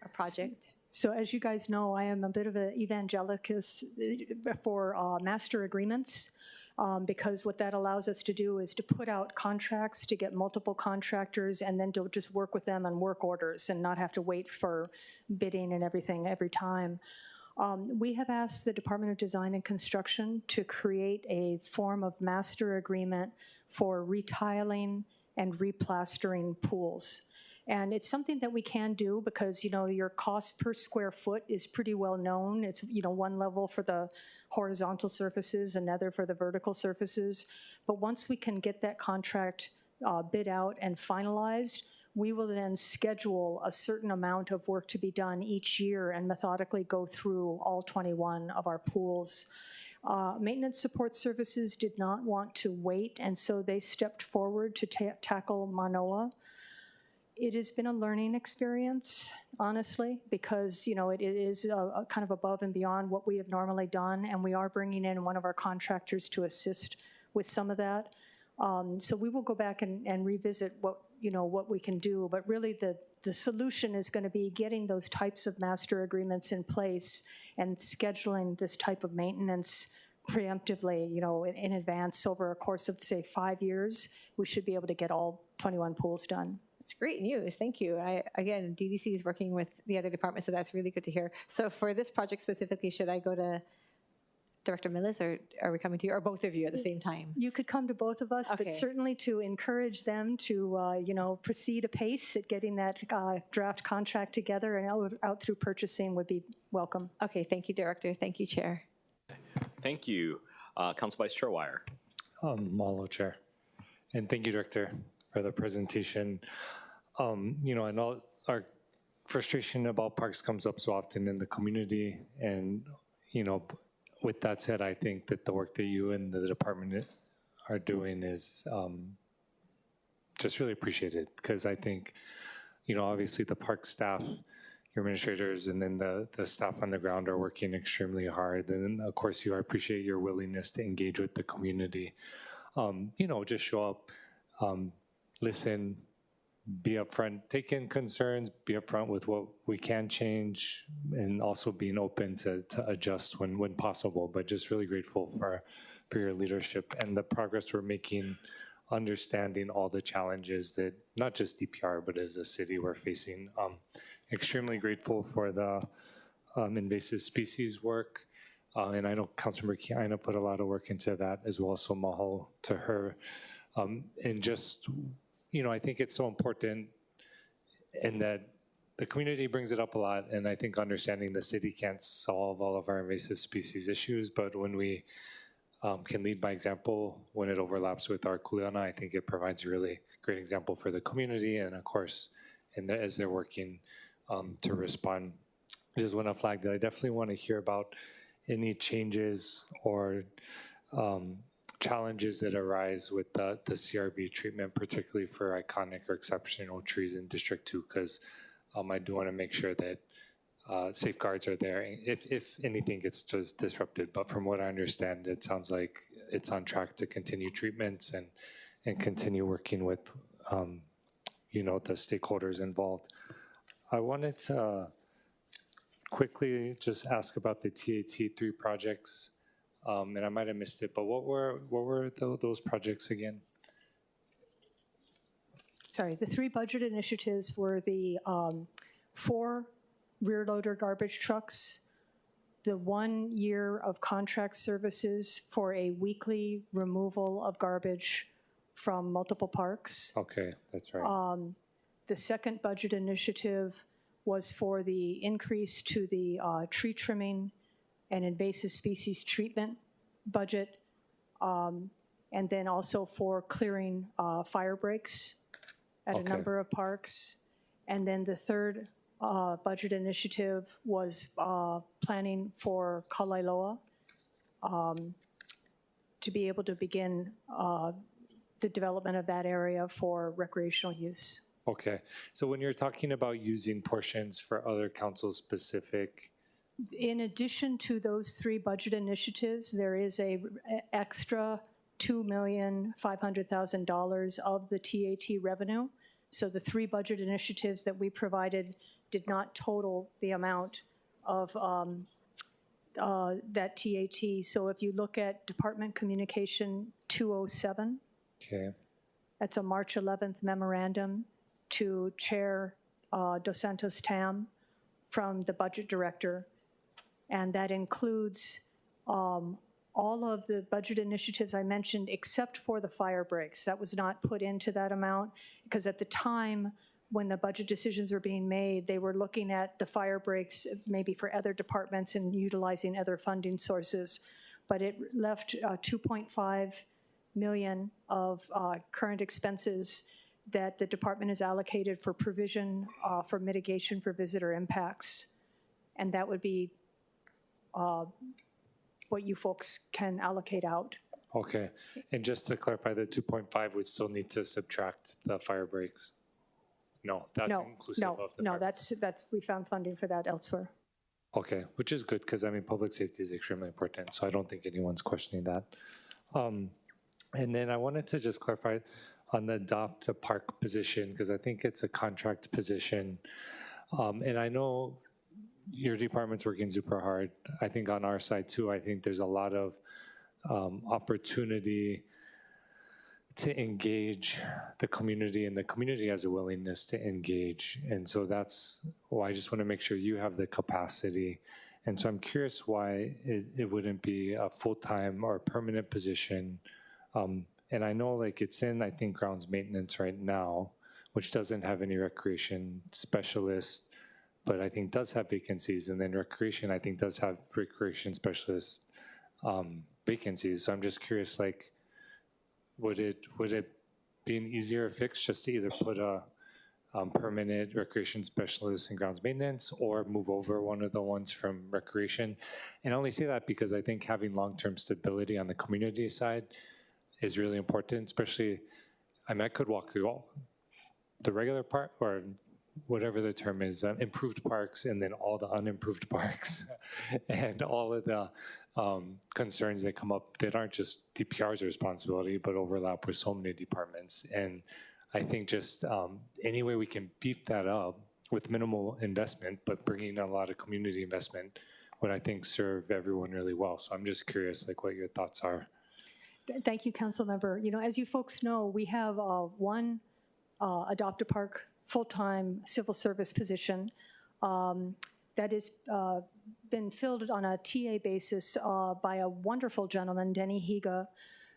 or project? So as you guys know, I am a bit of an evangelicus for master agreements, because what that allows us to do is to put out contracts, to get multiple contractors, and then to just work with them on work orders and not have to wait for bidding and everything every time. We have asked the Department of Design and Construction to create a form of master agreement for retiling and replastering pools. And it's something that we can do because, you know, your cost per square foot is pretty well known. It's, you know, one level for the horizontal surfaces, another for the vertical surfaces. But once we can get that contract bid out and finalized, we will then schedule a certain amount of work to be done each year and methodically go through all 21 of our pools. Maintenance support services did not want to wait, and so they stepped forward to tackle Manoa. It has been a learning experience, honestly, because, you know, it is a kind of above and beyond what we have normally done, and we are bringing in one of our contractors to assist with some of that. So we will go back and revisit what, you know, what we can do, but really the solution is going to be getting those types of master agreements in place and scheduling this type of maintenance preemptively, you know, in advance over a course of, say, 5 years. We should be able to get all 21 pools done. It's great news. Thank you. Again, DDC is working with the other departments, so that's really good to hear. So for this project specifically, should I go to Director Millis, or are we coming to you, or both of you at the same time? You could come to both of us, Okay. but certainly to encourage them to, you know, proceed apace at getting that draft contract together and out through purchasing would be welcome. Okay, thank you, Director. Thank you, Chair. Thank you. Council Vice Chair Wire. Mahalo, Chair. And thank you, Director, for the presentation. You know, I know our frustration about parks comes up so often in the community, and, you know, with that said, I think that the work that you and the department are doing is just really appreciated, because I think, you know, obviously the park staff, your administrators, and then the staff on the ground are working extremely hard. And then, of course, I appreciate your willingness to engage with the community. You know, just show up, listen, be upfront, take in concerns, be upfront with what we can change, and also being open to adjust when possible. But just really grateful for your leadership and the progress we're making, understanding all the challenges that not just DPR, but as a city we're facing. Extremely grateful for the invasive species work. And I know Councilmember Kiana put a lot of work into that as well, so mahalo to her. And just, you know, I think it's so important in that the community brings it up a lot, and I think understanding the city can't solve all of our invasive species issues, but when we can lead by example, when it overlaps with our kuleana, I think it provides a really great example for the community, and of course, as they're working to respond. I just want to flag that I definitely want to hear about any changes or challenges that arise with the CRB treatment, particularly for iconic or exceptional trees in District 2, because I do want to make sure that safeguards are there if anything gets just disrupted. But from what I understand, it sounds like it's on track to continue treatments and continue working with you know, the stakeholders involved. I wanted to quickly just ask about the TAT3 projects. And I might have missed it, but what were those projects again? Sorry, the 3 budget initiatives were the 4 rear loader garbage trucks, the 1 year of contract services for a weekly removal of garbage from multiple parks. Okay, that's right. The second budget initiative was for the increase to the tree trimming and invasive species treatment budget, and then also for clearing fire breaks at a number of parks. And then the third budget initiative was planning for Kalailoa to be able to begin the development of that area for recreational use. Okay, so when you're talking about using portions for other council-specific, In addition to those 3 budget initiatives, there is a extra $2,500,000 of the TAT revenue. So the 3 budget initiatives that we provided did not total the amount of that TAT. So if you look at Department Communication 207, okay, that's a March 11th memorandum to Chair Dos Santos Tam from the Budget Director. And that includes all of the budget initiatives I mentioned, except for the fire breaks. That was not put into that amount, because at the time when the budget decisions were being made, they were looking at the fire breaks maybe for other departments and utilizing other funding sources. But it left 2.5 million of current expenses that the department has allocated for provision for mitigation for visitor impacts. And that would be what you folks can allocate out. okay. And just to clarify, the 2.5 would still need to subtract the fire breaks? No, that's inclusive of the fire breaks. that's we found funding for that elsewhere. Okay, which is good, because I mean, public safety is extremely important, so I don't think anyone's questioning that. And then I wanted to just clarify on the adopt a park position, because I think it's a contract position. And I know your department's working super hard. I think on our side too, I think there's a lot of opportunity to engage the community, and the community has a willingness to engage. And so that's why I just want to make sure you have the capacity. And so I'm curious why it wouldn't be a full-time or permanent position. And I know like it's in, I think, grounds maintenance right now, which doesn't have any recreation specialists, but I think does have vacancies. And then recreation, I think, does have recreation specialist vacancies. So I'm just curious, like, would it be an easier fix just to either put a permanent recreation specialist in grounds maintenance or move over one of the ones from recreation? And I only say that because I think having long-term stability on the community side is really important, especially, I mean, I could walk through all the regular part, or whatever the term is, improved parks, and then all the unimproved parks, and all of the concerns that come up that aren't just DPR's responsibility, but overlap with so many departments. And I think just any way we can beef that up with minimal investment, but bringing a lot of community investment would, I think, serve everyone really well. So I'm just curious, like, what your thoughts are. Thank you, Council Member. You know, as you folks know, we have one Adopt a Park full-time civil service position that has been filled on a TA basis by a wonderful gentleman, Denny Higa,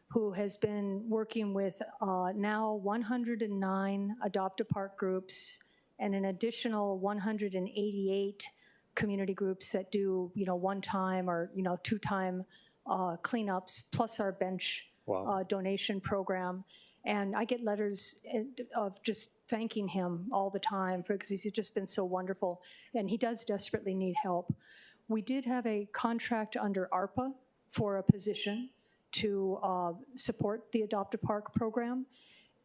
who has been working with now 109 Adopt a Park groups and an additional 188 community groups that do, you know, one-time or, you know, two-time cleanups, plus our bench donation program. And I get letters of just thanking him all the time because he's just been so wonderful. And he does desperately need help. We did have a contract under ARPA for a position to support the Adopt a Park program.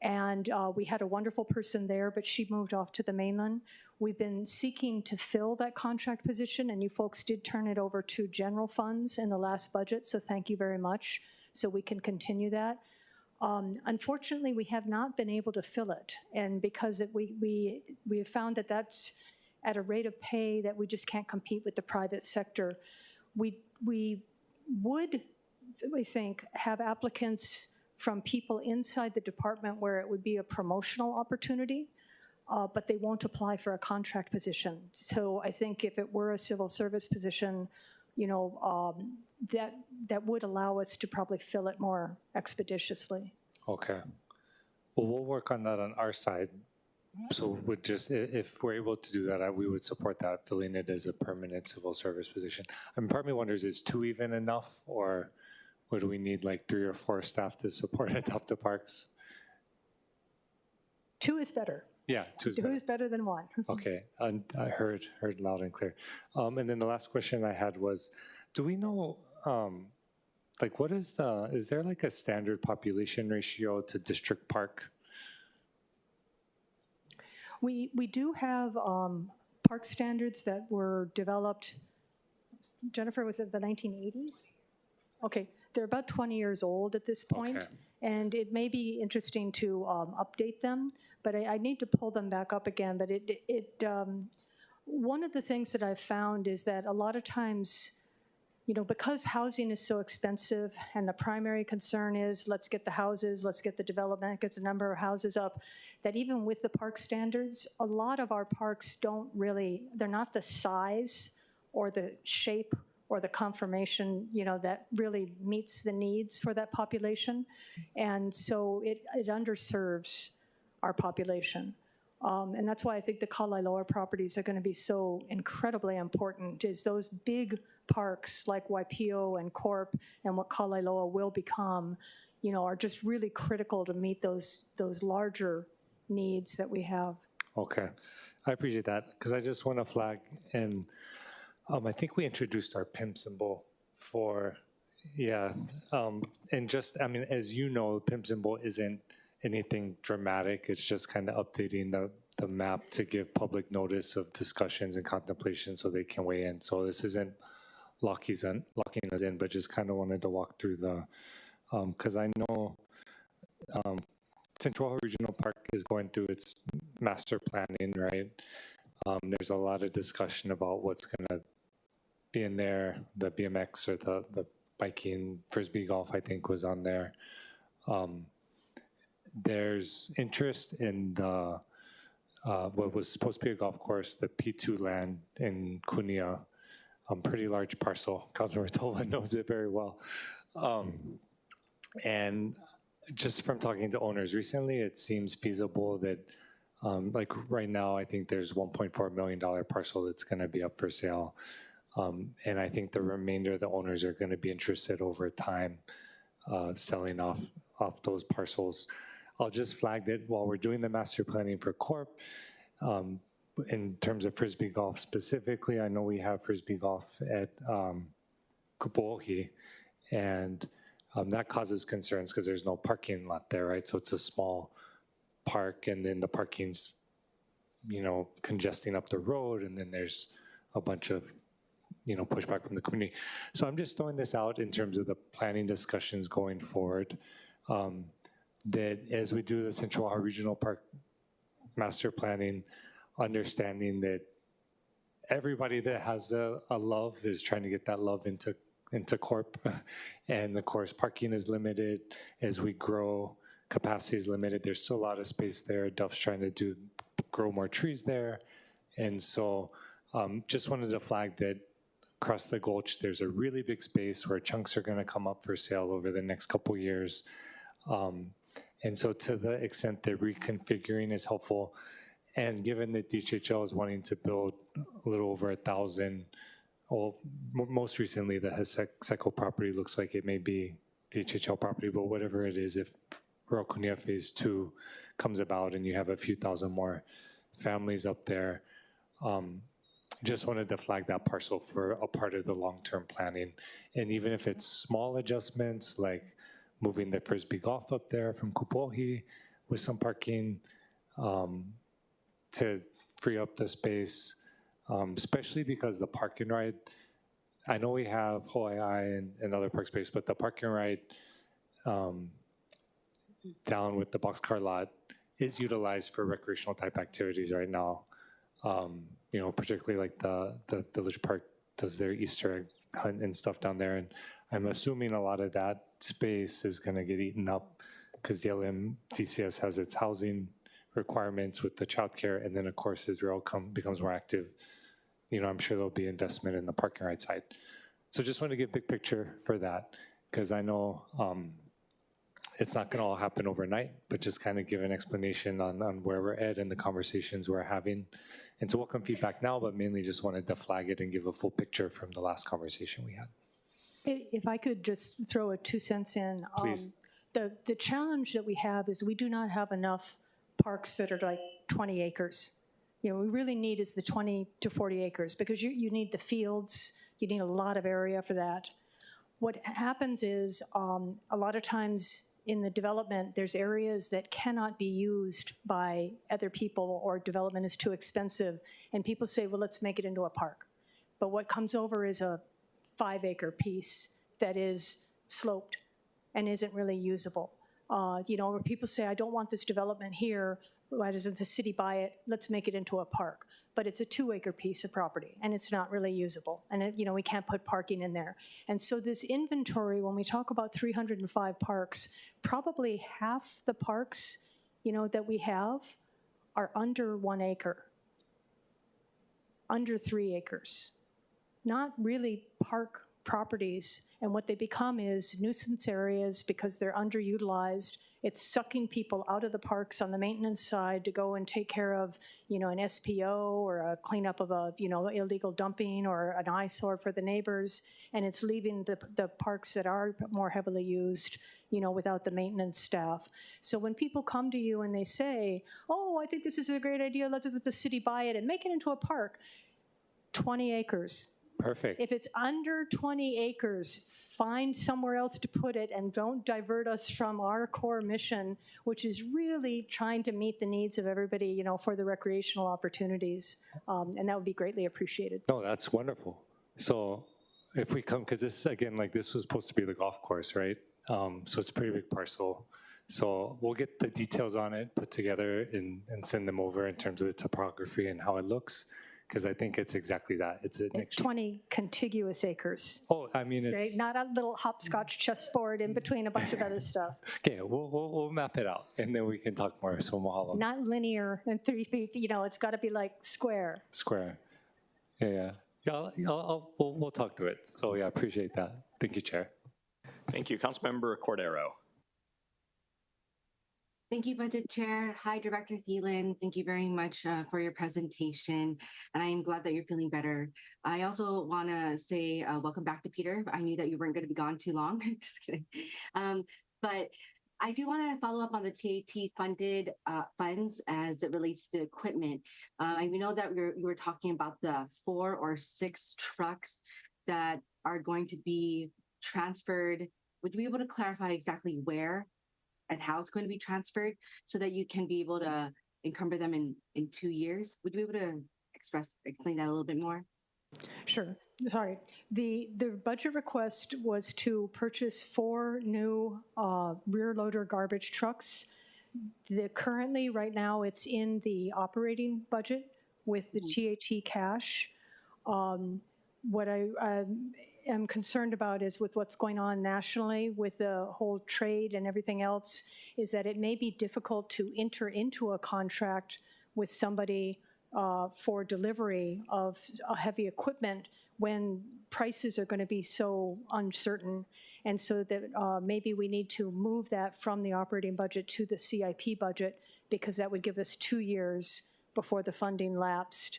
And we had a wonderful person there, but she moved off to the mainland. We've been seeking to fill that contract position, and you folks did turn it over to general funds in the last budget, so thank you very much. So we can continue that. Unfortunately, we have not been able to fill it, and because we have found that that's at a rate of pay that we just can't compete with the private sector. We would, we think, have applicants from people inside the department where it would be a promotional opportunity, but they won't apply for a contract position. So I think if it were a civil service position, you know, that would allow us to probably fill it more expeditiously. Okay. Well, we'll work on that on our side. So would just, if we're able to do that, we would support that, filling it as a permanent civil service position. I mean, part of me wonders, is 2 even enough, or would we need like 3 or 4 staff to support Adopt a Parks? 2 is better. Yeah, 2 is 2 better. is better than 1. Okay, and I heard loud and clear. And then the last question I had was, do we know, like, what is there like a standard population ratio to district park? We do have park standards that were developed, Jennifer, was it the 1980s? Okay, they're about 20 years old at this point, Okay. and it may be interesting to update them, but I need to pull them back up again. But one of the things that I've found is that a lot of times, you know, because housing is so expensive and the primary concern is let's get the houses, let's get the development, get the number of houses up, that even with the park standards, a lot of our parks don't really, they're not the size or the shape or the conformation, you know, that really meets the needs for that population. And so it underserves our population. And that's why I think the Kalailoa properties are going to be so incredibly important, is those big parks like Waipio and Corp and what Kalailoa will become, you know, are just really critical to meet those larger needs that we have. Okay, I appreciate that, because I just want to flag, and I think we introduced our PIM symbol for, and just, I mean, as you know, PIM symbol isn't anything dramatic. It's just kind of updating the map to give public notice of discussions and contemplation so they can weigh in. So this isn't locking us in, but just kind of wanted to walk through the, because I know Central Regional Park is going through its master planning, right? There's a lot of discussion about what's going to be in there. The BMX or the biking, Frisbee golf, I think, was on there. There's interest in the what was supposed to be a golf course, the P2 land in Kunia, pretty large parcel. Councilmember Tola knows it very well. And just from talking to owners recently, it seems feasible that, like right now, I think there's $1.4 million parcel that's going to be up for sale. And I think the remainder of the owners are going to be interested over time selling off those parcels. I'll just flag that while we're doing the master planning for Corp, in terms of Frisbee golf specifically, I know we have Frisbee golf at Kupohi, and that causes concerns because there's no parking lot there, right? So it's a small park, and then the parking's, you know, congesting up the road, and then there's a bunch of, you know, pushback from the community. So I'm just throwing this out in terms of the planning discussions going forward, that as we do the Central Ohio Regional Park master planning, understanding that everybody that has a love is trying to get that love into Corp, and of course parking is limited. As we grow, capacity is limited. There's still a lot of space there. Duff's trying to grow more trees there, and so just wanted to flag that across the Gulch there's a really big space where chunks are going to come up for sale over the next couple years. And so to the extent that reconfiguring is helpful, and given that DHHL is wanting to build a little over 1,000, well, most recently the Haseko property looks like it may be DHHL property, but whatever it is, if Rural Kunia Phase 2 comes about and you have a few thousand more families up there, just wanted to flag that parcel for a part of the long-term planning. And even if it's small adjustments, like moving the Frisbee golf up there from Kupohi with some parking to free up the space, especially because the park and ride, I know we have Hawaii and other park space, but the park and ride down with the boxcar lot is utilized for recreational type activities right now. You know, particularly like the Village Park does their Easter egg hunt and stuff down there, and I'm assuming a lot of that space is going to get eaten up because the LMTCS has its housing requirements with the childcare, and then of course Israel becomes more active. You know, I'm sure there'll be investment in the park and ride side. So just want to get big picture for that, because I know it's not going to all happen overnight, but just kind of give an explanation on where we're at and the conversations we're having. And to welcome feedback now, but mainly just wanted to flag it and give a full picture from the last conversation we had. If I could just throw a 2 cents in. Please. The challenge that we have is we do not have enough parks that are like 20 acres. You know, we really need is the 20 to 40 acres, because you need the fields, you need a lot of area for that. What happens is a lot of times in the development, there's areas that cannot be used by other people or development is too expensive. And people say, well, let's make it into a park. But what comes over is a 5-acre piece that is sloped and isn't really usable. Where people say, I don't want this development here, why doesn't the city buy it? Let's make it into a park. But it's a 2-acre piece of property, and it's not really usable. And we can't put parking in there. And so this inventory, when we talk about 305 parks, probably half the parks, that we have are under 1 acre, under 3 acres. Not really park properties, and what they become is nuisance areas because they're underutilized. It's sucking people out of the parks on the maintenance side to go and take care of, an SPO or a cleanup of a, illegal dumping or an eyesore for the neighbors, and it's leaving the parks that are more heavily used, without the maintenance staff. So when people come to you and they say, oh, I think this is a great idea, let's let the city buy it and make it into a park, 20 acres. Perfect. If it's under 20 acres, find somewhere else to put it and don't divert us from our core mission, which is really trying to meet the needs of everybody, for the recreational opportunities. And that would be greatly appreciated. No, that's wonderful. So if we come, because this, again, this was supposed to be the golf course, right? So it's a pretty big parcel. So we'll get the details on it put together and send them over in terms of the topography and how it looks. Because I think it's exactly that. It's 20 contiguous acres. Oh, I mean, it's... Right? Not a little hopscotch chessboard in between a bunch of other stuff. Okay, we'll map it out, and then we can talk more, so mahalo. Not linear and 3 feet, it's got to be square. Square. Yeah. We'll talk to it. So, yeah, appreciate that. Thank you, Chair. Thank you. Councilmember Cordero. Thank you, Budget Chair. Hi, Director Thielen. Thank you very much for your presentation. And I'm glad that you're feeling better. I also want to say welcome back to Peter. I knew that you weren't going to be gone too long. Just kidding. But I do want to follow up on the TAT funded funds as it relates to equipment. I know that you were talking about the 4 or 6 trucks that are going to be transferred. Would you be able to clarify exactly where and how it's going to be transferred so that you can be able to encumber them in 2 years? Would you be able to explain that a little bit more? Sure. Sorry. The budget request was to purchase 4 new rear loader garbage trucks. Currently, right now, it's in the operating budget with the TAT cash. What I am concerned about is with what's going on nationally with the whole trade and everything else, is that it may be difficult to enter into a contract with somebody for delivery of heavy equipment when prices are going to be so uncertain. And so that maybe we need to move that from the operating budget to the CIP budget, because that would give us 2 years before the funding lapsed,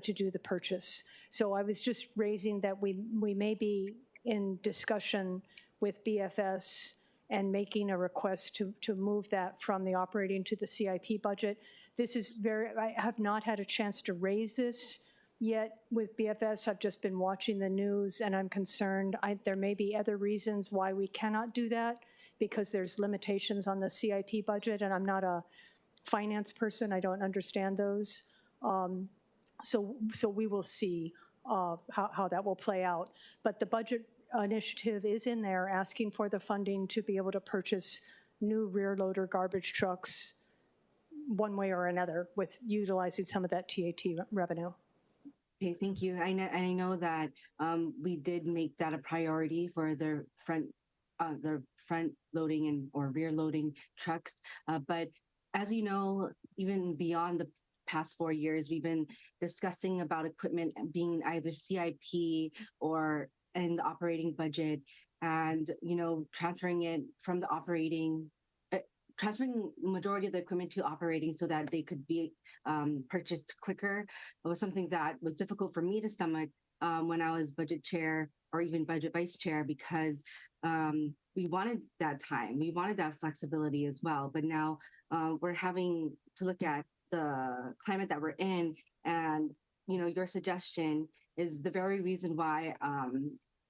to do the purchase. So I was just raising that we may be in discussion with BFS and making a request to move that from the operating to the CIP budget. This is I have not had a chance to raise this yet with BFS. I've just been watching the news and I'm concerned. There may be other reasons why we cannot do that, because there's limitations on the CIP budget, and I'm not a finance person. I don't understand those. So we will see how that will play out. But the budget initiative is in there asking for the funding to be able to purchase new rear loader garbage trucks one way or another with utilizing some of that TAT revenue. Okay, thank you. I know that we did make that a priority for the front loading or rear loading trucks. But as you know, even beyond the past 4 years, we've been discussing about equipment being either CIP or in the operating budget, and transferring it from the operating, transferring majority of the equipment to operating so that they could be purchased quicker. It was something that was difficult for me to stomach when I was budget chair or even budget vice chair, because we wanted that time, we wanted that flexibility as well. But now we're having to look at the climate that we're in, and your suggestion is the very reason why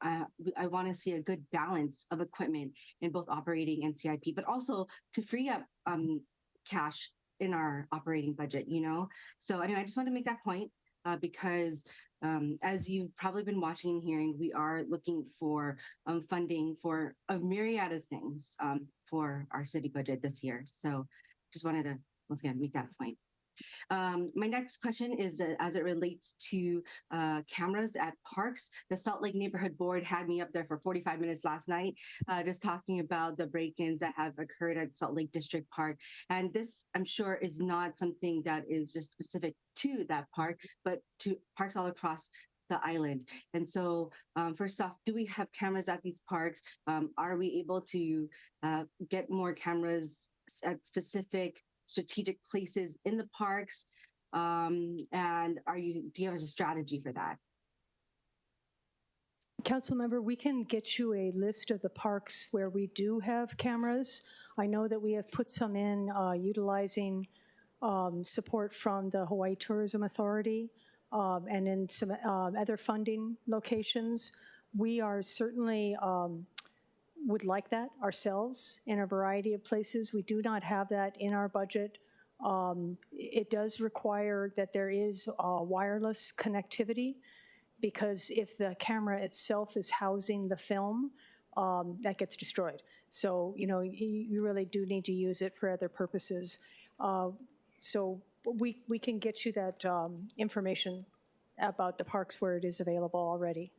I want to see a good balance of equipment in both operating and CIP, but also to free up cash in our operating budget, you know? So anyway, I just want to make that point because as you've probably been watching and hearing, we are looking for funding for a myriad of things for our city budget this year. So just wanted to, once again, make that point. My next question is as it relates to cameras at parks. The Salt Lake Neighborhood Board had me up there for 45 minutes last night, just talking about the break-ins that have occurred at Salt Lake District Park. And this, I'm sure, is not something that is just specific to that park, but to parks all across the island. And so first off, do we have cameras at these parks? Are we able to get more cameras at specific strategic places in the parks? And do you have a strategy for that? Councilmember, we can get you a list of the parks where we do have cameras. I know that we have put some in utilizing support from the Hawaii Tourism Authority and in some other funding locations. We are certainly would like that ourselves in a variety of places. We do not have that in our budget. It does require that there is wireless connectivity, because if the camera itself is housing the film, that gets destroyed. So, you know, you really do need to use it for other purposes. So we can get you that information about the parks where it is available already.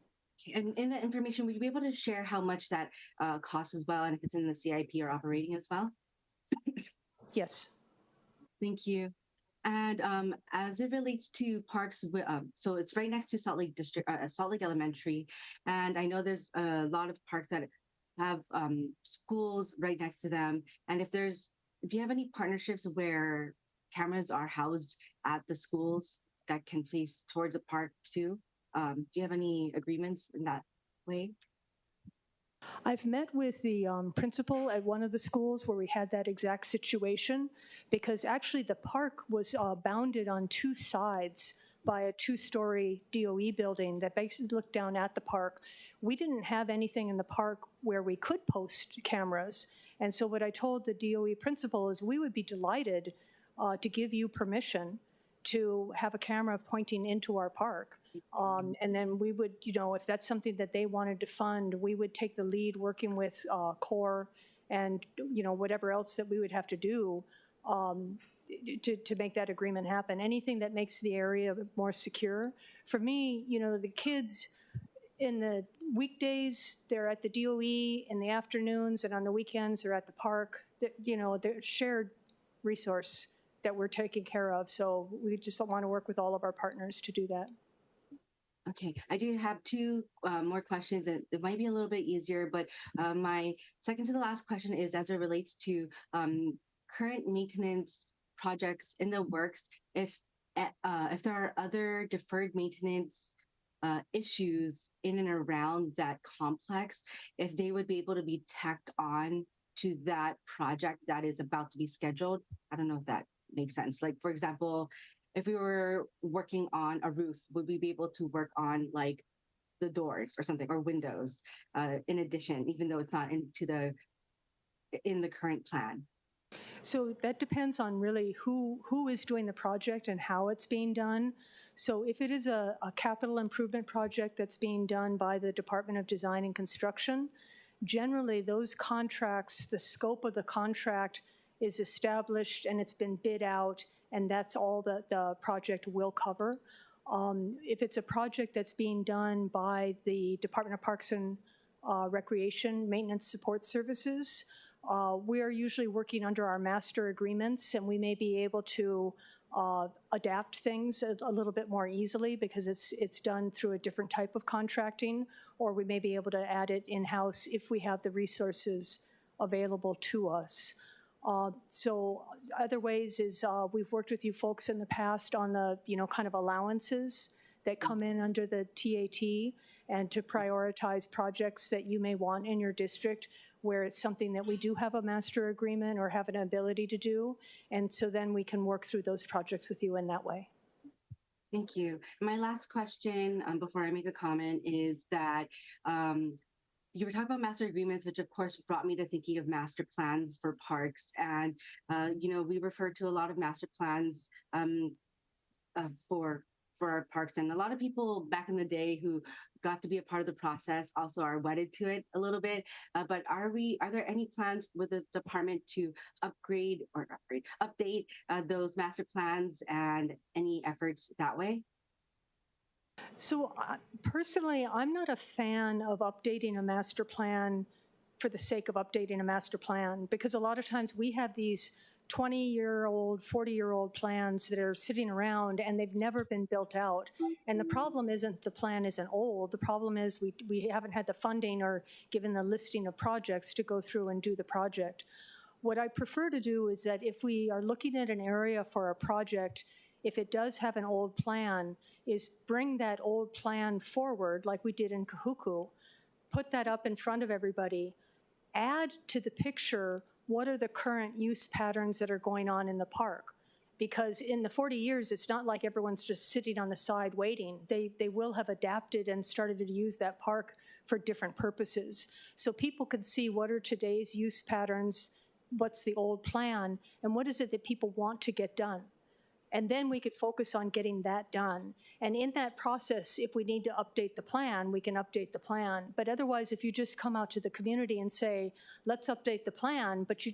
And in the information, would you be able to share how much that costs as well, and if it's in the CIP or operating as well? Yes. Thank you. And as it relates to parks, so it's right next to Salt Lake District, Salt Lake Elementary, and I know there's a lot of parks that have schools right next to them. And do you have any partnerships where cameras are housed at the schools that can face towards a park too? Do you have any agreements in that way? I've met with the principal at one of the schools where we had that exact situation, because actually the park was bounded on two sides by a two-story DOE building that basically looked down at the park. We didn't have anything in the park where we could post cameras. And so what I told the DOE principal is we would be delighted to give you permission to have a camera pointing into our park. And then we would, you know, if that's something that they wanted to fund, we would take the lead working with CORE and, you know, whatever else that we would have to do to make that agreement happen. Anything that makes the area more secure. For me, you know, the kids in the weekdays, they're at the DOE, in the afternoons, and on the weekends, they're at the park. You know, they're shared resource that we're taking care of. So we just want to work with all of our partners to do that. Okay, I do have two more questions, and it might be a little bit easier, but my second to the last question is as it relates to current maintenance projects in the works. If there are other deferred maintenance issues in and around that complex, if they would be able to be tacked on to that project that is about to be scheduled. I don't know if that makes sense. Like, for example, if we were working on a roof, would we be able to work on like the doors or something, or windows in addition, even though it's not in the current plan? So that depends on really who is doing the project and how it's being done. So if it is a capital improvement project that's being done by the Department of Design and Construction, generally those contracts, the scope of the contract is established and it's been bid out, and that's all that the project will cover. If it's a project that's being done by the Department of Parks and Recreation Maintenance Support Services, we are usually working under our master agreements, and we may be able to adapt things a little bit more easily because it's done through a different type of contracting, or we may be able to add it in-house if we have the resources available to us. So other ways is we've worked with you folks in the past on the, kind of allowances that come in under the TAT, and to prioritize projects that you may want in your district where it's something that we do have a master agreement or have an ability to do. And so then we can work through those projects with you in that way. Thank you. My last question before I make a comment is that you were talking about master agreements, which of course brought me to thinking of master plans for parks. And, we refer to a lot of master plans for our parks, and a lot of people back in the day who got to be a part of the process also are wedded to it a little bit. But are there any plans with the department to update those master plans, and any efforts that way? So personally, I'm not a fan of updating a master plan for the sake of updating a master plan, because a lot of times we have these 20-year-old, 40-year-old plans that are sitting around and they've never been built out. And the problem isn't the plan isn't old. The problem is we haven't had the funding or given the listing of projects to go through and do the project. What I prefer to do is that if we are looking at an area for a project, if it does have an old plan, is bring that old plan forward like we did in Kahuku, put that up in front of everybody, add to the picture what are the current use patterns that are going on in the park. Because in the 40 years, it's not like everyone's just sitting on the side waiting. They will have adapted and started to use that park for different purposes. So people can see what are today's use patterns, what's the old plan, and what is it that people want to get done. And then we could focus on getting that done. And in that process, if we need to update the plan, we can update the plan. But otherwise, if you just come out to the community and say, let's update the plan, but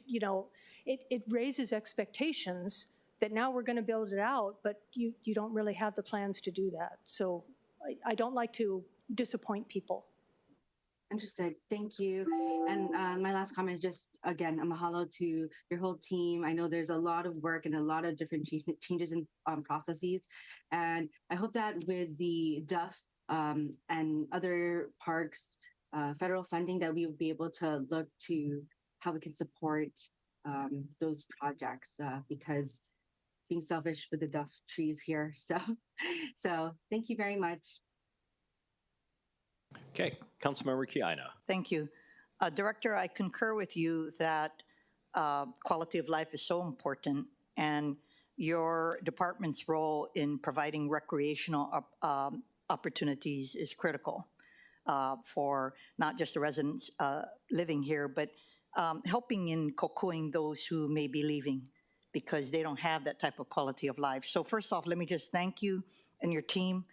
it raises expectations that now we're going to build it out, but you don't really have the plans to do that. So I don't like to disappoint people. Understood. Thank you. And my last comment is just, again, a mahalo to your whole team. I know there's a lot of work and a lot of different changes in processes. And I hope that with the DUF and other parks, federal funding, that we will be able to look to how we can support those projects, because being selfish with the DUF trees here. So thank you very much. Okay, Councilmember Kiana. Thank you. Director, I concur with you that quality of life is so important, and your department's role in providing recreational opportunities is critical for not just the residents living here, but helping in kokuing those who may be leaving because they don't have that type of quality of life. So first off, let me just thank you and your team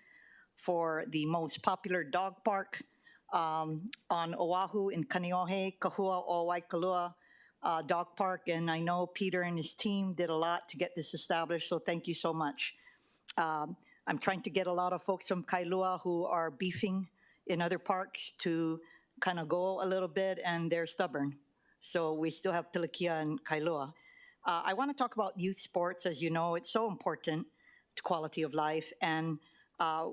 for the most popular dog park on Oahu in Kaneohe, Kahua o Waikalua Dog Park. And I know Peter and his team did a lot to get this established, so thank you so much. I'm trying to get a lot of folks from Kailua who are beefing in other parks to kind of go a little bit, and they're stubborn. So we still have Pilikia and Kailua. I want to talk about youth sports. As you know, it's so important to quality of life. And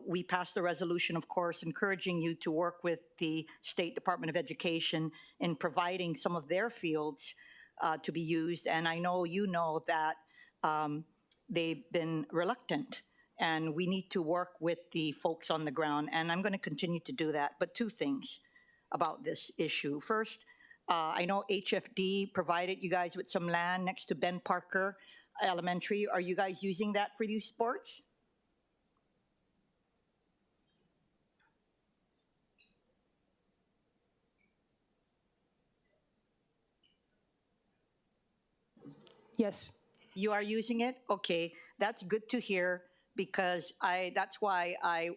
we passed a resolution, of course, encouraging you to work with the State Department of Education in providing some of their fields to be used. And I know you know that they've been reluctant, and we need to work with the folks on the ground. And I'm going to continue to do that. But two things about this issue. First, I know HFD provided you guys with some land next to Ben Parker Elementary. Are you guys using that for youth sports? Yes. You are using it? Okay, that's good to hear, because that's why I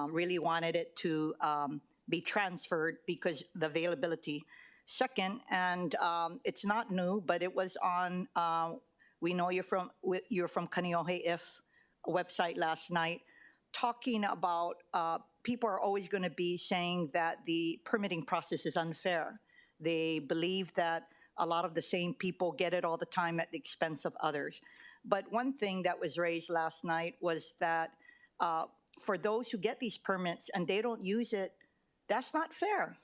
really wanted it to be transferred, because the availability. Second, and it's not new, but it was on, we know you're from Kaneohe If website last night, talking about people are always going to be saying that the permitting process is unfair. They believe that a lot of the same people get it all the time at the expense of others. But one thing that was raised last night was that for those who get these permits and they don't use it, that's not fair,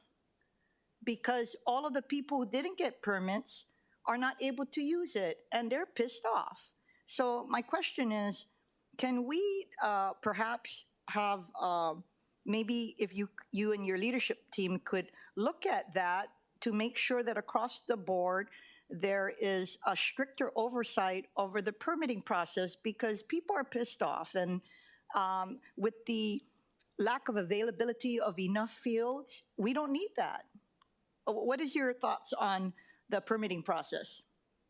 because all of the people who didn't get permits are not able to use it, and they're pissed off. So my question is, can we perhaps have, maybe if you and your leadership team could look at that to make sure that across the board there is a stricter oversight over the permitting process because people are pissed off. And with the lack of availability of enough fields, we don't need that. What is your thoughts on the permitting process?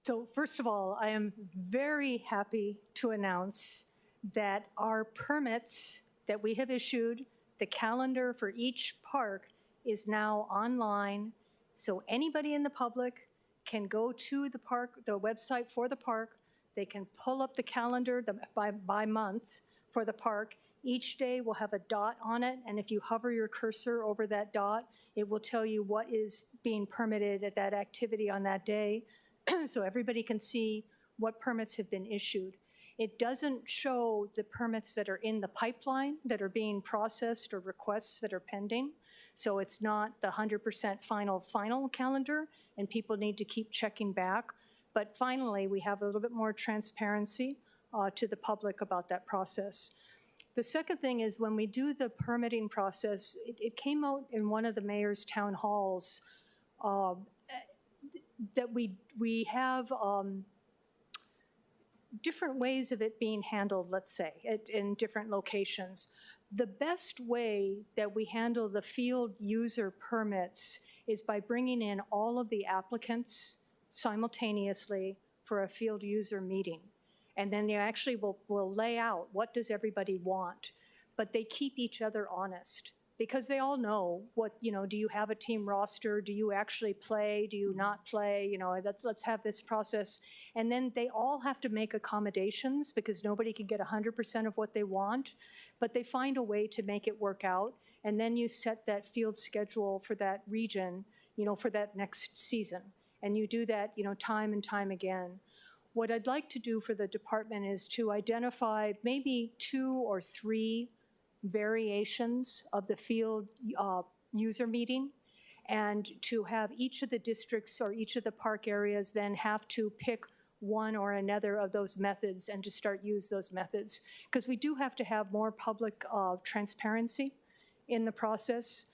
So first of all, I am very happy to announce that our permits that we have issued, the calendar for each park is now online. So anybody in the public can go to the park, the website for the park. They can pull up the calendar by month for the park. Each day will have a dot on it, and if you hover your cursor over that dot, it will tell you what is being permitted at that activity on that day, so everybody can see what permits have been issued. It doesn't show the permits that are in the pipeline that are being processed or requests that are pending, so it's not the 100% final calendar, and people need to keep checking back. But finally, we have a little bit more transparency to the public about that process. The second thing is when we do the permitting process, it came out in one of the mayor's town halls that we have different ways of it being handled, let's say, in different locations. The best way that we handle the field user permits is by bringing in all of the applicants simultaneously for a field user meeting. And then they actually will lay out what does everybody want, but they keep each other honest because they all know what, do you have a team roster? Do you actually play? Do you not play? Let's have this process. And then they all have to make accommodations because nobody can get 100% of what they want, but they find a way to make it work out. And then you set that field schedule for that region, for that next season. And you do that, time and time again. What I'd like to do for the department is to identify maybe 2 or 3 variations of the field user meeting, and to have each of the districts or each of the park areas then have to pick one or another of those methods and to start use those methods. Because we do have to have more public transparency in the process.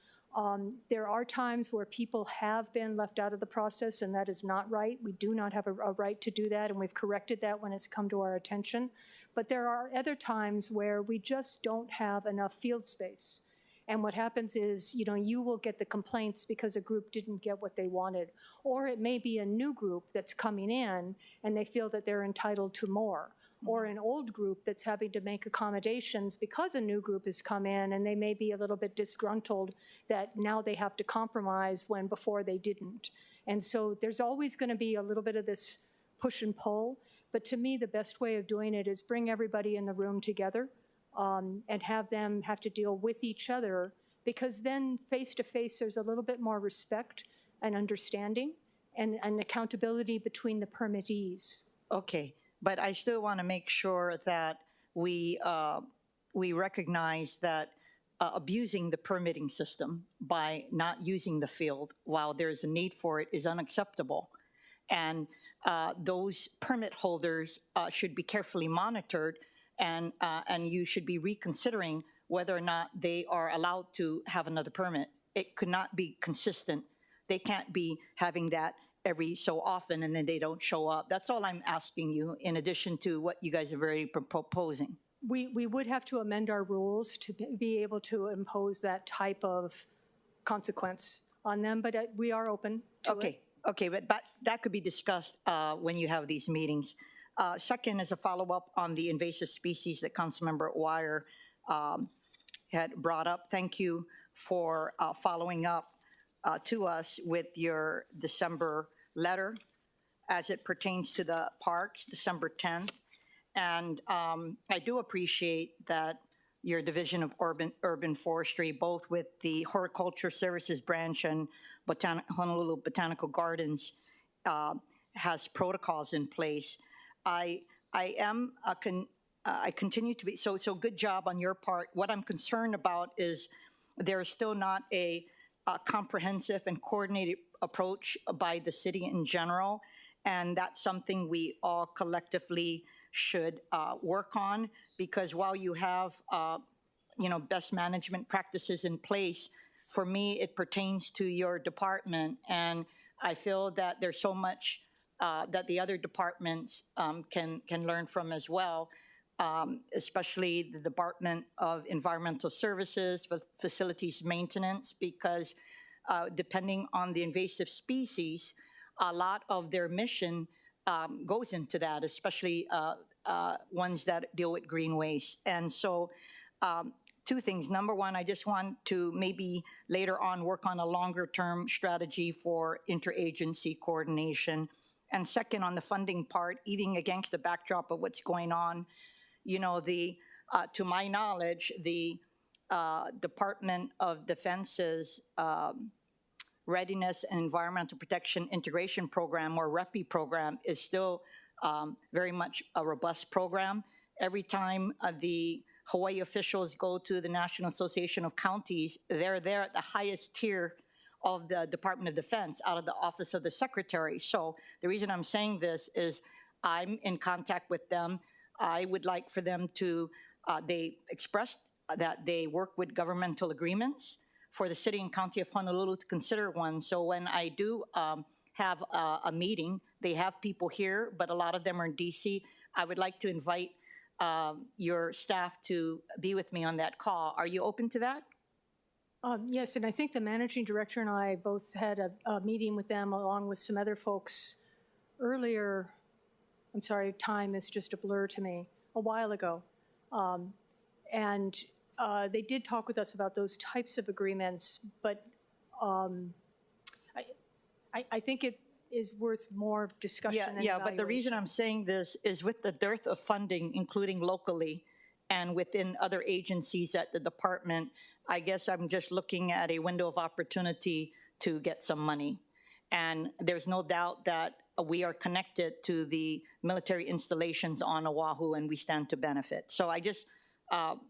There are times where people have been left out of the process, and that is not right. We do not have a right to do that, and we've corrected that when it's come to our attention. But there are other times where we just don't have enough field space. And what happens is, you will get the complaints because a group didn't get what they wanted. Or it may be a new group that's coming in, and they feel that they're entitled to more. Or an old group that's having to make accommodations because a new group has come in and they may be a little bit disgruntled that now they have to compromise when before they didn't. And so there's always going to be a little bit of this push and pull. But to me, the best way of doing it is bring everybody in the room together and have them have to deal with each other, because then face to face, there's a little bit more respect and understanding and accountability between the permittees. Okay. But I still want to make sure that we recognize that abusing the permitting system by not using the field while there's a need for it is unacceptable. And those permit holders should be carefully monitored, and you should be reconsidering whether or not they are allowed to have another permit. It could not be consistent. They can't be having that every so often and then they don't show up. That's all I'm asking you, in addition to what you guys are already proposing. We would have to amend our rules to be able to impose that type of consequence on them, but we are open to it. Okay, but that could be discussed when you have these meetings. Second is a follow-up on the invasive species that Councilmember Wire had brought up. Thank you for following up to us with your December letter as it pertains to the parks, December 10th. And I do appreciate that your Division of Urban Forestry, both with the Horticulture Services Branch and Honolulu Botanical Gardens, has protocols in place. I continue to be, so good job on your part. What I'm concerned about is there is still not a comprehensive and coordinated approach by the city in general, and that's something we all collectively should work on, because while you have best management practices in place, for me it pertains to your department, and I feel that there's so much that the other departments can learn from as well, especially the Department of Environmental Services, Facilities Maintenance, because depending on the invasive species, a lot of their mission goes into that, especially ones that deal with green waste. And so two things. Number one, I just want to maybe later on work on a longer term strategy for interagency coordination. And second, on the funding part, even against the backdrop of what's going on, you know, to my knowledge, the Department of Defense's Readiness and Environmental Protection Integration Program, or REPI program, is still very much a robust program. Every time the Hawaii officials go to the National Association of Counties, they're there at the highest tier of the Department of Defense, out of the Office of the Secretary. So the reason I'm saying this is I'm in contact with them. I would like for them to, they expressed that they work with governmental agreements for the city and county of Honolulu to consider one. So when I do have a meeting, they have people here, but a lot of them are in DC. I would like to invite your staff to be with me on that call. Are you open to that? Yes, and I think the managing director and I both had a meeting with them along with some other folks earlier. I'm sorry, time is just a blur to me, a while ago. And they did talk with us about those types of agreements, but I think it is worth more discussion. Yeah, but the reason I'm saying this is with the dearth of funding, including locally and within other agencies at the department, I guess I'm just looking at a window of opportunity to get some money. And there's no doubt that we are connected to the military installations on Oahu, and we stand to benefit. So I just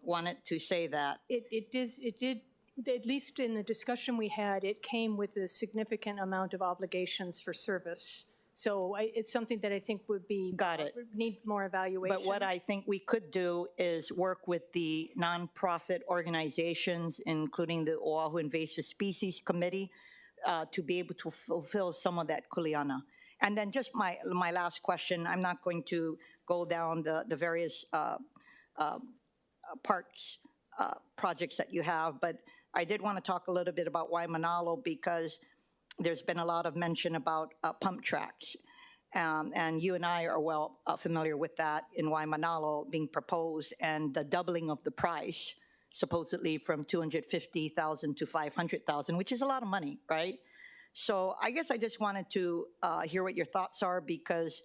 wanted to say that. It did, at least in the discussion we had, it came with a significant amount of obligations for service. So it's something that I think would be, need more evaluation. But what I think we could do is work with the nonprofit organizations, including the Oahu Invasive Species Committee, to be able to fulfill some of that kuleana. And then just my last question, I'm not going to go down the various parks projects that you have, but I did want to talk a little bit about Waimanalo, because there's been a lot of mention about pump tracks. And you and I are well familiar with that in Waimanalo being proposed, and the doubling of the price, supposedly from $250,000 to $500,000, which is a lot of money, right? So I guess I just wanted to hear what your thoughts are, because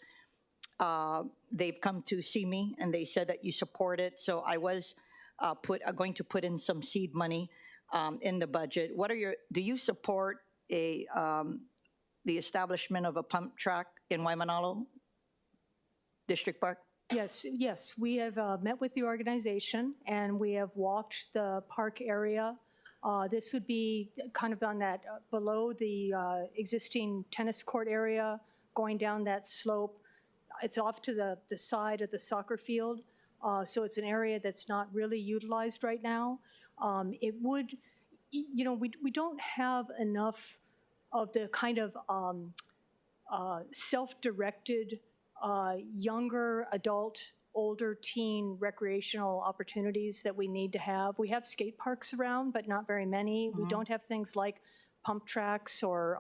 they've come to see me and they said that you support it. So I was going to put in some seed money in the budget. What are your, do you support the establishment of a pump track in Waimanalo District Park? Yes, we have met with the organization and we have walked the park area. This would be kind of on that below the existing tennis court area, going down that slope. It's off to the side of the soccer field, so it's an area that's not really utilized right now. It would, you know, we don't have enough of the kind of self-directed younger adult, older teen recreational opportunities that we need to have. We have skate parks around, but not very many. We don't have things like pump tracks or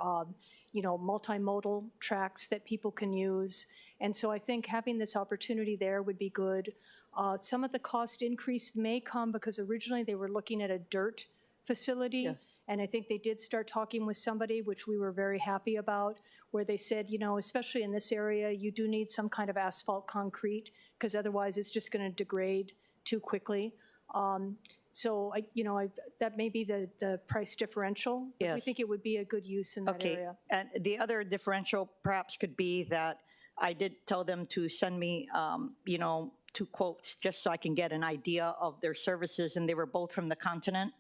you know, multimodal tracks that people can use. And so I think having this opportunity there would be good. Some of the cost increase may come because originally they were looking at a dirt facility. Yes. And I think they did start talking with somebody, which we were very happy about, where they said, you know, especially in this area, you do need some kind of asphalt concrete, because otherwise it's just going to degrade too quickly. So, that may be the price differential. But Yes. we think it would be a good use in that area. And the other differential perhaps could be that I did tell them to send me, 2 quotes just so I can get an idea of their services, and they were both from the continent.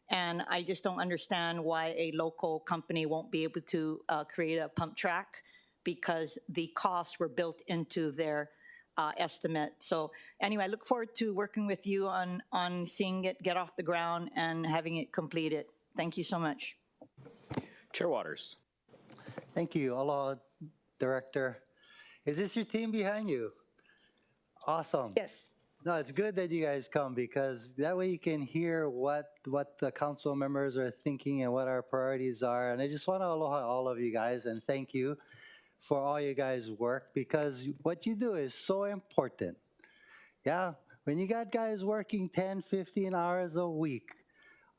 And I just don't understand why a local company won't be able to create a pump track, because the costs were built into their estimate. So anyway, I look forward to working with you on seeing it get off the ground and having it completed. Thank you so much. Chair Waters. Thank you. Aloha, Director. Is this your team behind you? Awesome. Yes. No, it's good that you guys come because that way you can hear what the council members are thinking and what our priorities are. And I just want to aloha all of you guys and thank you for all you guys' work because what you do is so important. Yeah, when you got guys working 10, 15 hours a week,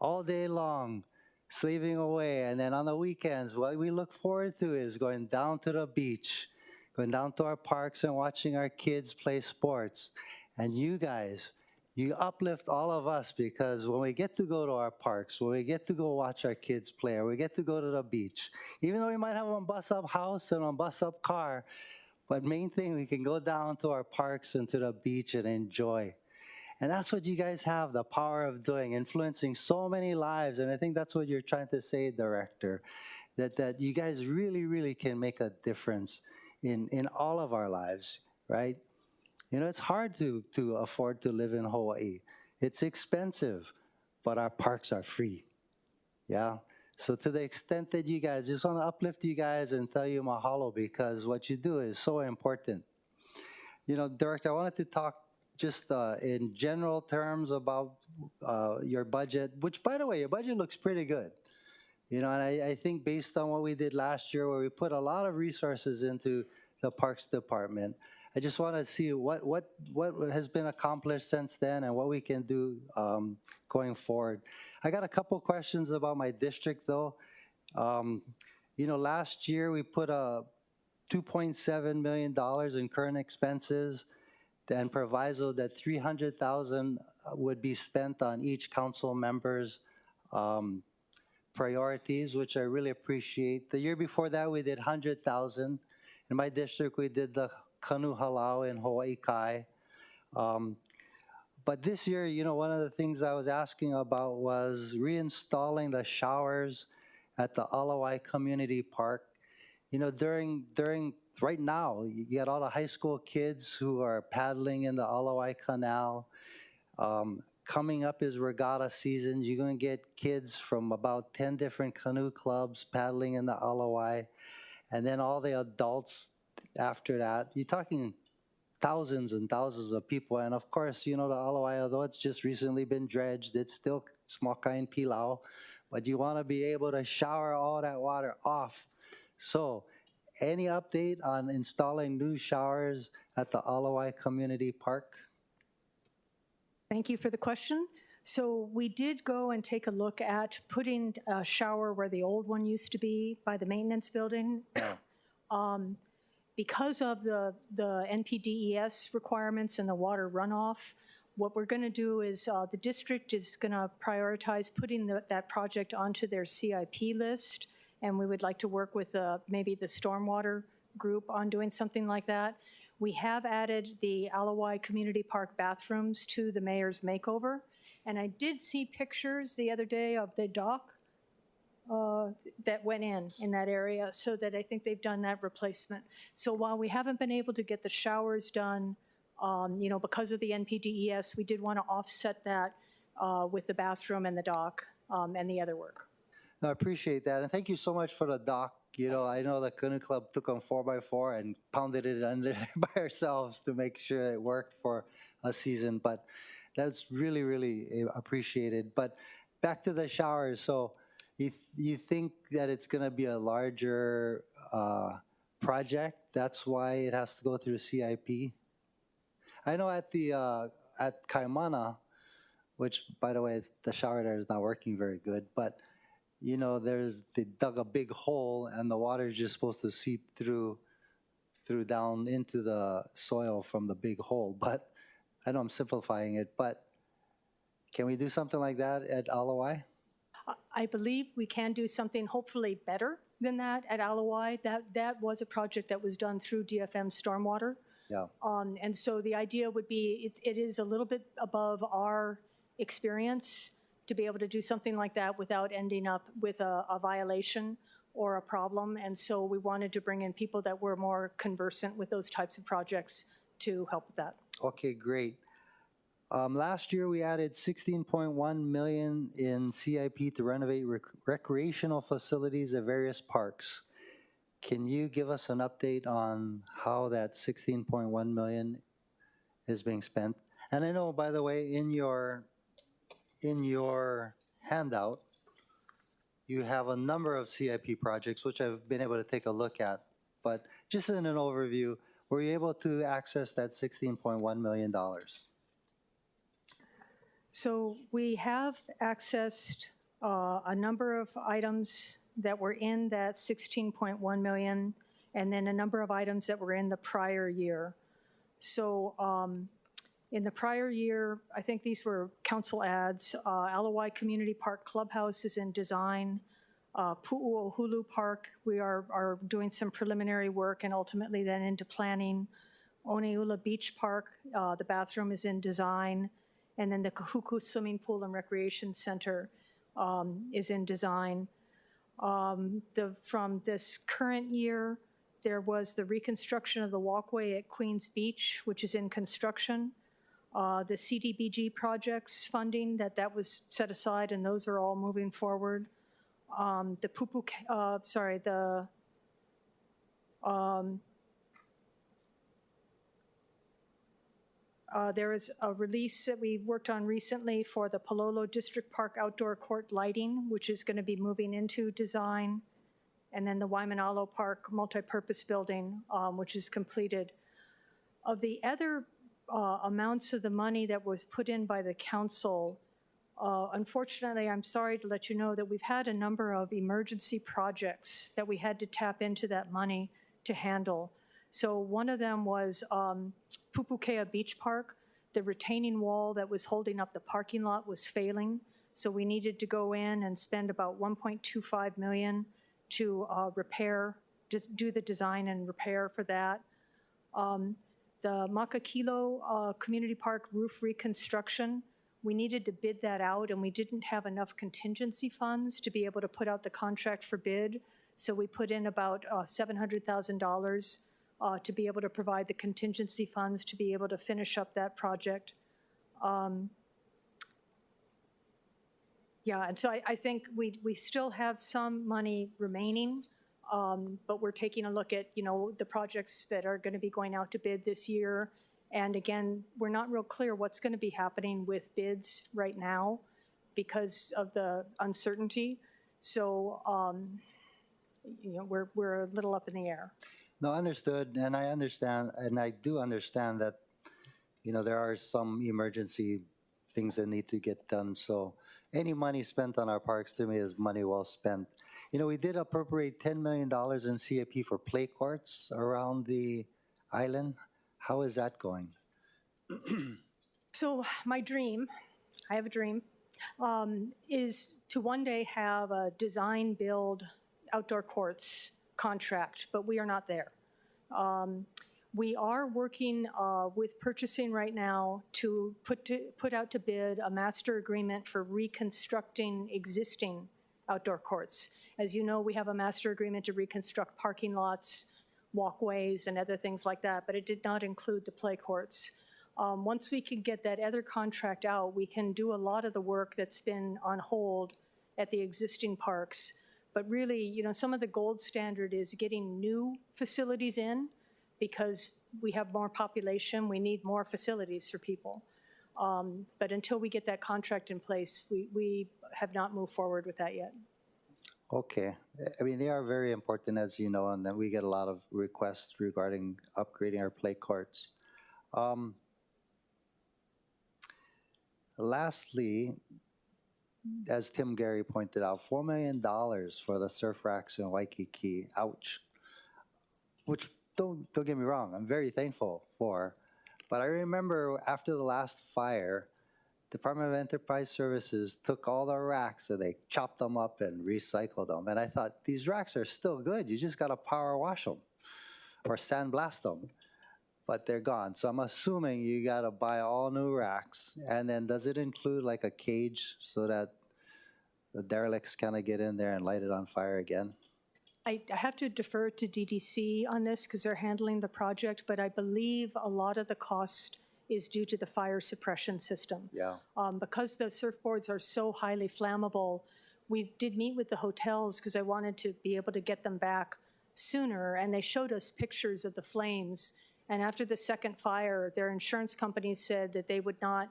all day long, slaving away, and then on the weekends, what we look forward to is going down to the beach, going down to our parks and watching our kids play sports. And you guys, you uplift all of us because when we get to go to our parks, when we get to go watch our kids play, or we get to go to the beach, even though we might have a bus-up house and a bus-up car, but main thing, we can go down to our parks and to the beach and enjoy. And that's what you guys have, the power of doing, influencing so many lives. And I think that's what you're trying to say, Director, that you guys really, really can make a difference in all of our lives, right? You know, it's hard to afford to live in Hawaii. It's expensive, but our parks are free, yeah? So to the extent that you guys, just want to uplift you guys and tell you mahalo because what you do is so important. You know, Director, I wanted to talk just in general terms about your budget, which, by the way, your budget looks pretty good. You know, and I think based on what we did last year where we put a lot of resources into the Parks Department, I just want to see what has been accomplished since then and what we can do going forward. I got a couple questions about my district, though. You know, last year we put a $2.7 million in current expenses and proviso that $300,000 would be spent on each council member's priorities, which I really appreciate. The year before that, we did $100,000. In my district, we did the Kanu Halau in Hawaii Kai. But this year, you know, one of the things I was asking about was reinstalling the showers at the Alawai Community Park. You know, during right now, you get all the high school kids who are paddling in the Alawai Canal. Coming up is regatta season. You're going to get kids from about 10 different canoe clubs paddling in the Alawai. And then all the adults after that. You're talking thousands and thousands of people. And of course, you know, the Alawai, although it's just recently been dredged, it's still small kind pilau. But you want to be able to shower all that water off. So any update on installing new showers at the Alawai Community Park? Thank you for the question. So we did go and take a look at putting a shower where the old one used to be by the maintenance building. Because of the NPDES requirements and the water runoff, what we're going to do is the district is going to prioritize putting that project onto their CIP list, and we would like to work with maybe the stormwater group on doing something like that. We have added the Alawai Community Park bathrooms to the mayor's makeover, and I did see pictures the other day of the dock that went in that area, so that I think they've done that replacement. So while we haven't been able to get the showers done, you know, because of the NPDES, we did want to offset that with the bathroom and the dock and the other work. I appreciate that, and thank you so much for the dock. You know, I know the canoe club took on 4x4 and pounded it under by ourselves to make sure it worked for a season, but that's really, really appreciated. But back to the showers. So you think that it's going to be a larger project? That's why it has to go through CIP? I know at Kaimana, which, by the way, the shower there is not working very good, but you know, they dug a big hole and the water is just supposed to seep through down into the soil from the big hole. But I know I'm simplifying it, but can we do something like that at Alawai? I believe we can do something hopefully better than that at Alawai. That was a project that was done through DFM Stormwater. Yeah. And so the idea would be it is a little bit above our experience to be able to do something like that without ending up with a violation or a problem. And so we wanted to bring in people that were more conversant with those types of projects to help with that. Okay, great. Last year we added $16.1 million in CIP to renovate recreational facilities at various parks. Can you give us an update on how that 16.1 million is being spent? And I know, by the way, in your handout, you have a number of CIP projects, which I've been able to take a look at. But just in an overview, were you able to access that $16.1 million? So we have accessed a number of items that were in that 16.1 million, and then a number of items that were in the prior year. So in the prior year, I think these were council ads. Alawai Community Park Clubhouse is in design. Pu'u'ohulu Park, we are doing some preliminary work and ultimately then into planning. Oneula Beach Park, the bathroom is in design. And then the Kahuku Swimming Pool and Recreation Center is in design. From this current year, there was the reconstruction of the walkway at Queens Beach, which is in construction. The CDBG projects funding, that was set aside, and those are all moving forward. There is a release that we worked on recently for the Palolo District Park Outdoor Court lighting, which is going to be moving into design. And then the Waimanalo Park multipurpose building, which is completed. Of the other amounts of the money that was put in by the council, unfortunately, I'm sorry to let you know that we've had a number of emergency projects that we had to tap into that money to handle. So one of them was Pupukea Beach Park. The retaining wall that was holding up the parking lot was failing. So we needed to go in and spend about $1.25 million to repair, just do the design and repair for that. The Makakilo Community Park roof reconstruction, we needed to bid that out, and we didn't have enough contingency funds to be able to put out the contract for bid. So we put in about $700,000 to be able to provide the contingency funds to be able to finish up that project. Yeah, and so I think we still have some money remaining, but we're taking a look at, the projects that are going to be going out to bid this year. And again, we're not real clear what's going to be happening with bids right now because of the uncertainty. So, we're a little up in the air. No, understood, and I understand, and I do understand that, there are some emergency things that need to get done. So any money spent on our parks to me is money well spent. We did appropriate $10 million in CIP for play courts around the island. How is that going? So my dream, I have a dream, is to one day have a design build outdoor courts contract, but we are not there. We are working with purchasing right now to put out to bid a master agreement for reconstructing existing outdoor courts. As you know, we have a master agreement to reconstruct parking lots, walkways, and other things like that, but it did not include the play courts. Once we can get that other contract out, we can do a lot of the work that's been on hold at the existing parks. But really, some of the gold standard is getting new facilities in because we have more population, we need more facilities for people. But until we get that contract in place, we have not moved forward with that yet. Okay. I mean, they are very important, as you know, and then we get a lot of requests regarding upgrading our play courts. Lastly, as Tim Gary pointed out, $4 million for the surf racks in Waikiki. Ouch. Which, don't get me wrong, I'm very thankful for. But I remember after the last fire, Department of Enterprise Services took all the racks and they chopped them up and recycled them. And I thought, these racks are still good. You just got to power wash them or sandblast them. But they're gone. So I'm assuming you got to buy all new racks. And then does it include like a cage so that the derelicts kind of get in there and light it on fire again? I have to defer to DDC on this because they're handling the project, but I believe a lot of the cost is due to the fire suppression system. Yeah. Because the surfboards are so highly flammable, we did meet with the hotels because I wanted to be able to get them back sooner, and they showed us pictures of the flames. And after the second fire, their insurance companies said that they would not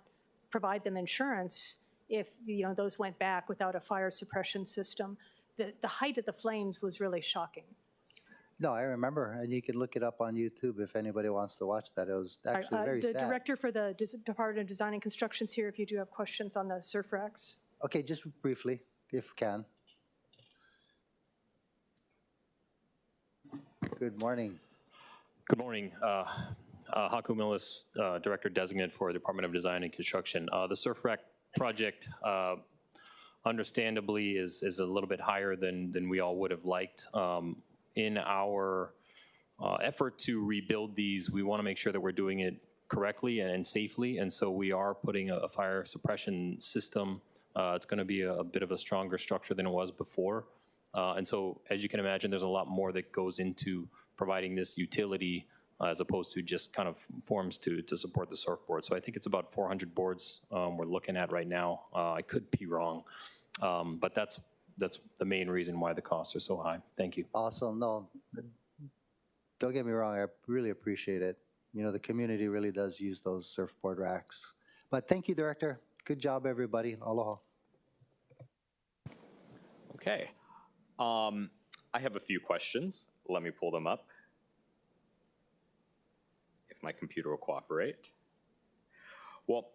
provide them insurance if those went back without a fire suppression system. The height of the flames was really shocking. No, I remember, and you can look it up on YouTube if anybody wants to watch that. It was actually very The sad. director for the Department of Design and Construction's here if you do have questions on the surf racks. Okay, just briefly, if you can. Good morning. Good morning. Haku Millis, Director Designate for the Department of Design and Construction. The surf rack project, understandably, is a little bit higher than we all would have liked. In our effort to rebuild these, we want to make sure that we're doing it correctly and safely, and so we are putting a fire suppression system. It's going to be a bit of a stronger structure than it was before. And so, as you can imagine, there's a lot more that goes into providing this utility as opposed to just kind of forms to support the surfboard. So I think it's about 400 boards we're looking at right now. I could be wrong, but that's the main reason why the costs are so high. Thank you. Awesome. No, don't get me wrong. I really appreciate it. The community really does use those surfboard racks. But thank you, Director. Good job, everybody. Aloha. Okay. I have a few questions. Let me pull them up. If my computer will cooperate. Well,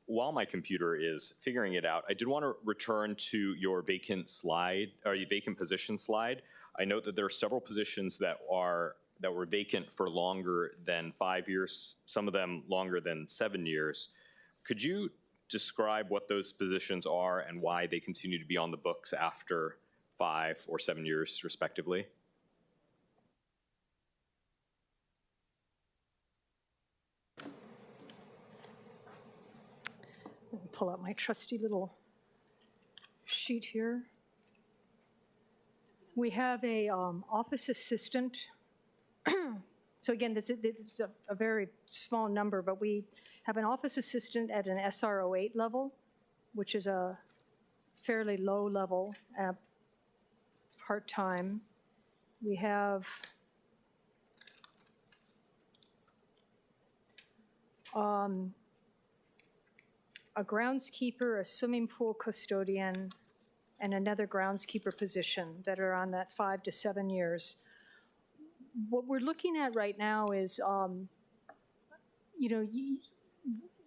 while my computer is figuring it out, I did want to return to your vacant slide, or your vacant position slide. I note that there are several positions that were vacant for longer than 5 years, some of them longer than 7 years. Could you describe what those positions are and why they continue to be on the books after 5 or 7 years, respectively? Pull out my trusty little sheet here. We have a office assistant. So again, this is a very small number, but we have an office assistant at an SRO 8 level, which is a fairly low level, part-time. We have a groundskeeper, a swimming pool custodian, and another groundskeeper position that are on that 5 to 7 years. What we're looking at right now is,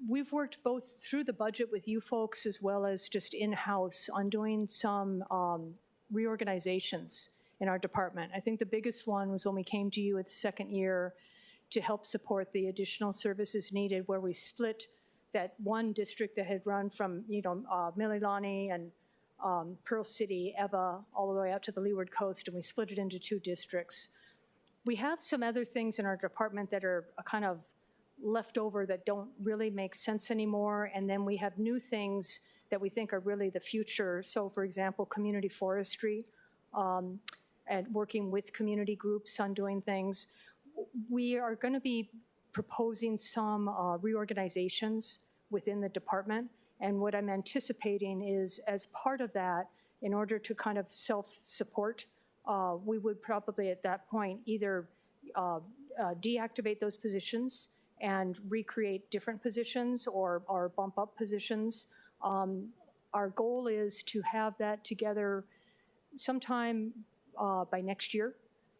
we've worked both through the budget with you folks as well as just in-house on doing some reorganizations in our department. I think the biggest one was when we came to you at the second year to help support the additional services needed, where we split that one district that had run from, Mililani and Pearl City, Eva, all the way out to the Leeward Coast, and we split it into 2 districts. We have some other things in our department that are kind of left over that don't really make sense anymore, and then we have new things that we think are really the future. So, for example, community forestry, and working with community groups on doing things. We are going to be proposing some reorganizations within the department, and what I'm anticipating is, as part of that, in order to kind of self-support, we would probably at that point either deactivate those positions and recreate different positions or bump up positions. Our goal is to have that together sometime by next year,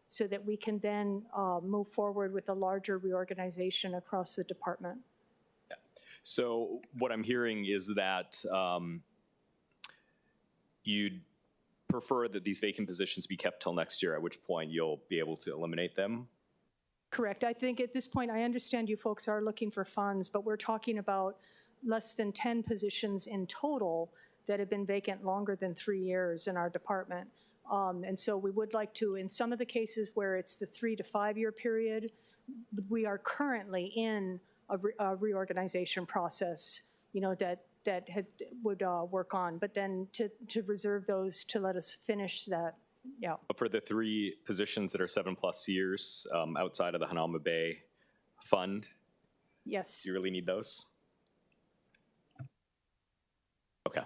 so that we can then move forward with a larger reorganization across the department. Yeah. So what I'm hearing is that you'd prefer that these vacant positions be kept till next year, at which point you'll be able to eliminate them? Correct. I think at this point, I understand you folks are looking for funds, but we're talking about less than 10 positions in total that have been vacant longer than 3 years in our department. And so we would like to, in some of the cases where it's the 3 to 5 year period, we are currently in a reorganization process, that would work on, but then to reserve those to let us finish that. Yeah. For the 3 positions that are 7+ years outside of the Hanauma Bay Fund, yes, do you really need those? Okay.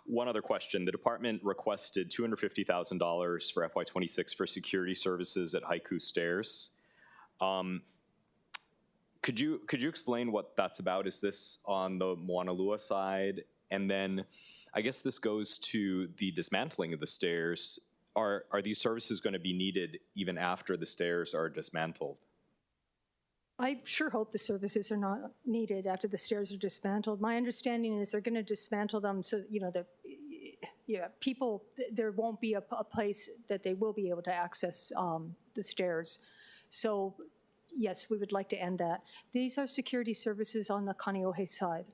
One other question. The department requested $250,000 for FY26 for security services at Haiku Stairs. Could you explain what that's about? Is this on the Moanalua side? And then I guess this goes to the dismantling of the stairs. Are these services going to be needed even after the stairs are dismantled? I sure hope the services are not needed after the stairs are dismantled. My understanding is they're going to dismantle them so, people, there won't be a place that they will be able to access the stairs. So, yes, we would like to end that. These are security services on the Kaneohe side,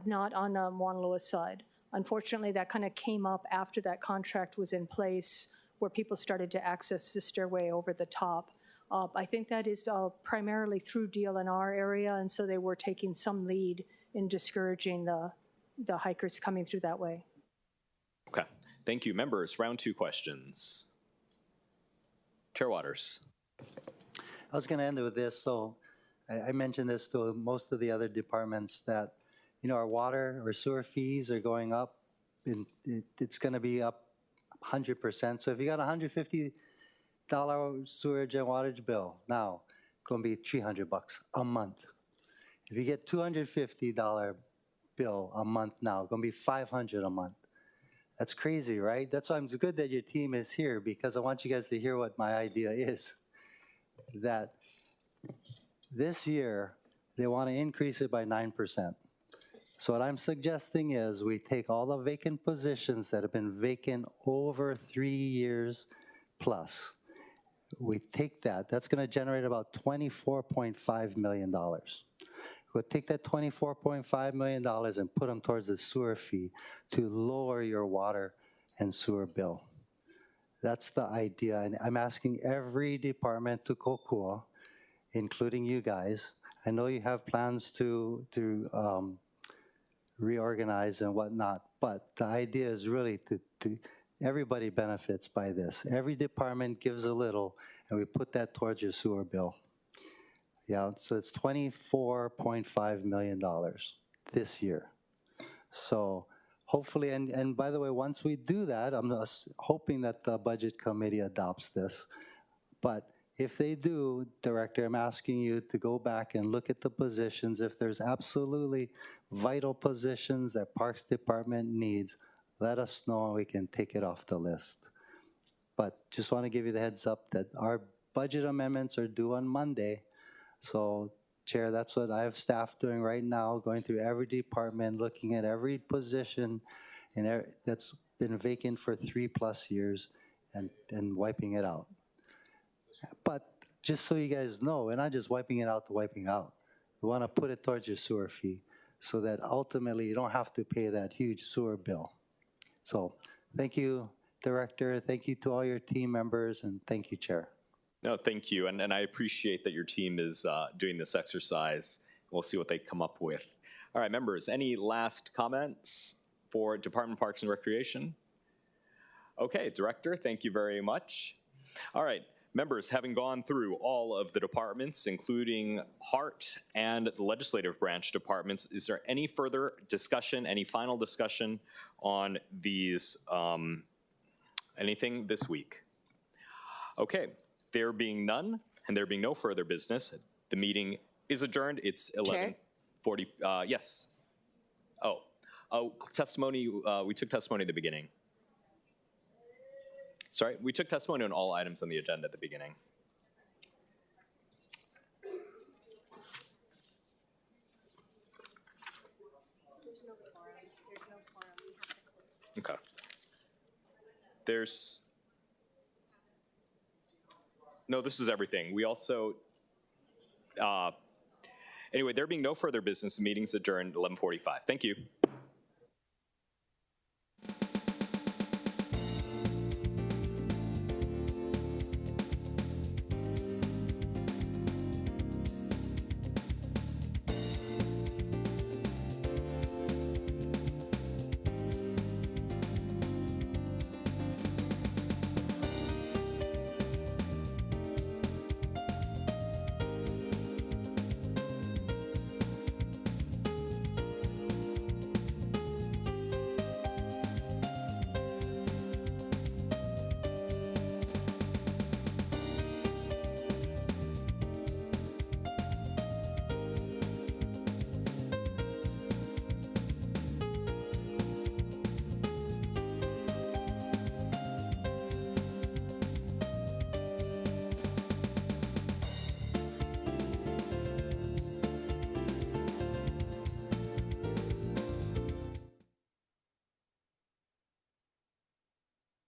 not on the Moanalua side. Unfortunately, that kind of came up after that contract was in place, where people started to access the stairway over the top. I think that is primarily through DLNR area, and so they were taking some lead in discouraging the hikers coming through that way. Okay, thank you. Members, round 2 questions. Chair Waters. I was going to end with this. So I mentioned this to most of the other departments that, our water or sewer fees are going up. And it's going to be up 100%. So if you got $150 sewage and waterage bill, now it's going to be $300 a month. If you get $250 bill a month now, it's going to be $500 a month. That's crazy, right? That's why it's good that your team is here, because I want you guys to hear what my idea is. That this year, they want to increase it by 9%. So what I'm suggesting is we take all the vacant positions that have been vacant over 3 years plus. We take that. That's going to generate about $24.5 million. We'll take that $24.5 million and put them towards the sewer fee to lower your water and sewer bill. That's the idea. And I'm asking every department to kokua, including you guys. I know you have plans to reorganize and whatnot, but the idea is really to everybody benefits by this. Every department gives a little, and we put that towards your sewer bill. Yeah, so it's $24.5 million this year. So hopefully, and by the way, once we do that, I'm just hoping that the Budget Committee adopts this. But if they do, Director, I'm asking you to go back and look at the positions. If there's absolutely vital positions that Parks Department needs, let us know and we can take it off the list. But just want to give you the heads up that our budget amendments are due on Monday. So, Chair, that's what I have staff doing right now, going through every department, looking at every position that's been vacant for 3+ years and wiping it out. But just so you guys know, we're not just wiping it out to wiping out. We want to put it towards your sewer fee so that ultimately you don't have to pay that huge sewer bill. So thank you, Director. Thank you to all your team members, and thank you, Chair. No, thank you. And I appreciate that your team is doing this exercise. We'll see what they come up with. All right, members, any last comments for Department of Parks and Recreation? Okay, Director, thank you very much. All right, members, having gone through all of the departments, including HART and the legislative branch departments, is there any further discussion, any final discussion on these, anything this week? Okay. There being none, and there being no further business, the meeting is adjourned. It's 11:40. Yes. Oh, testimony. We took testimony at the beginning. Sorry, we took testimony on all items on the agenda at the beginning. There's no quorum. There's no quorum. We have to close. Okay. There's. No, this is everything. We also, anyway, there being no further business, the meeting's adjourned 11:45. Thank you.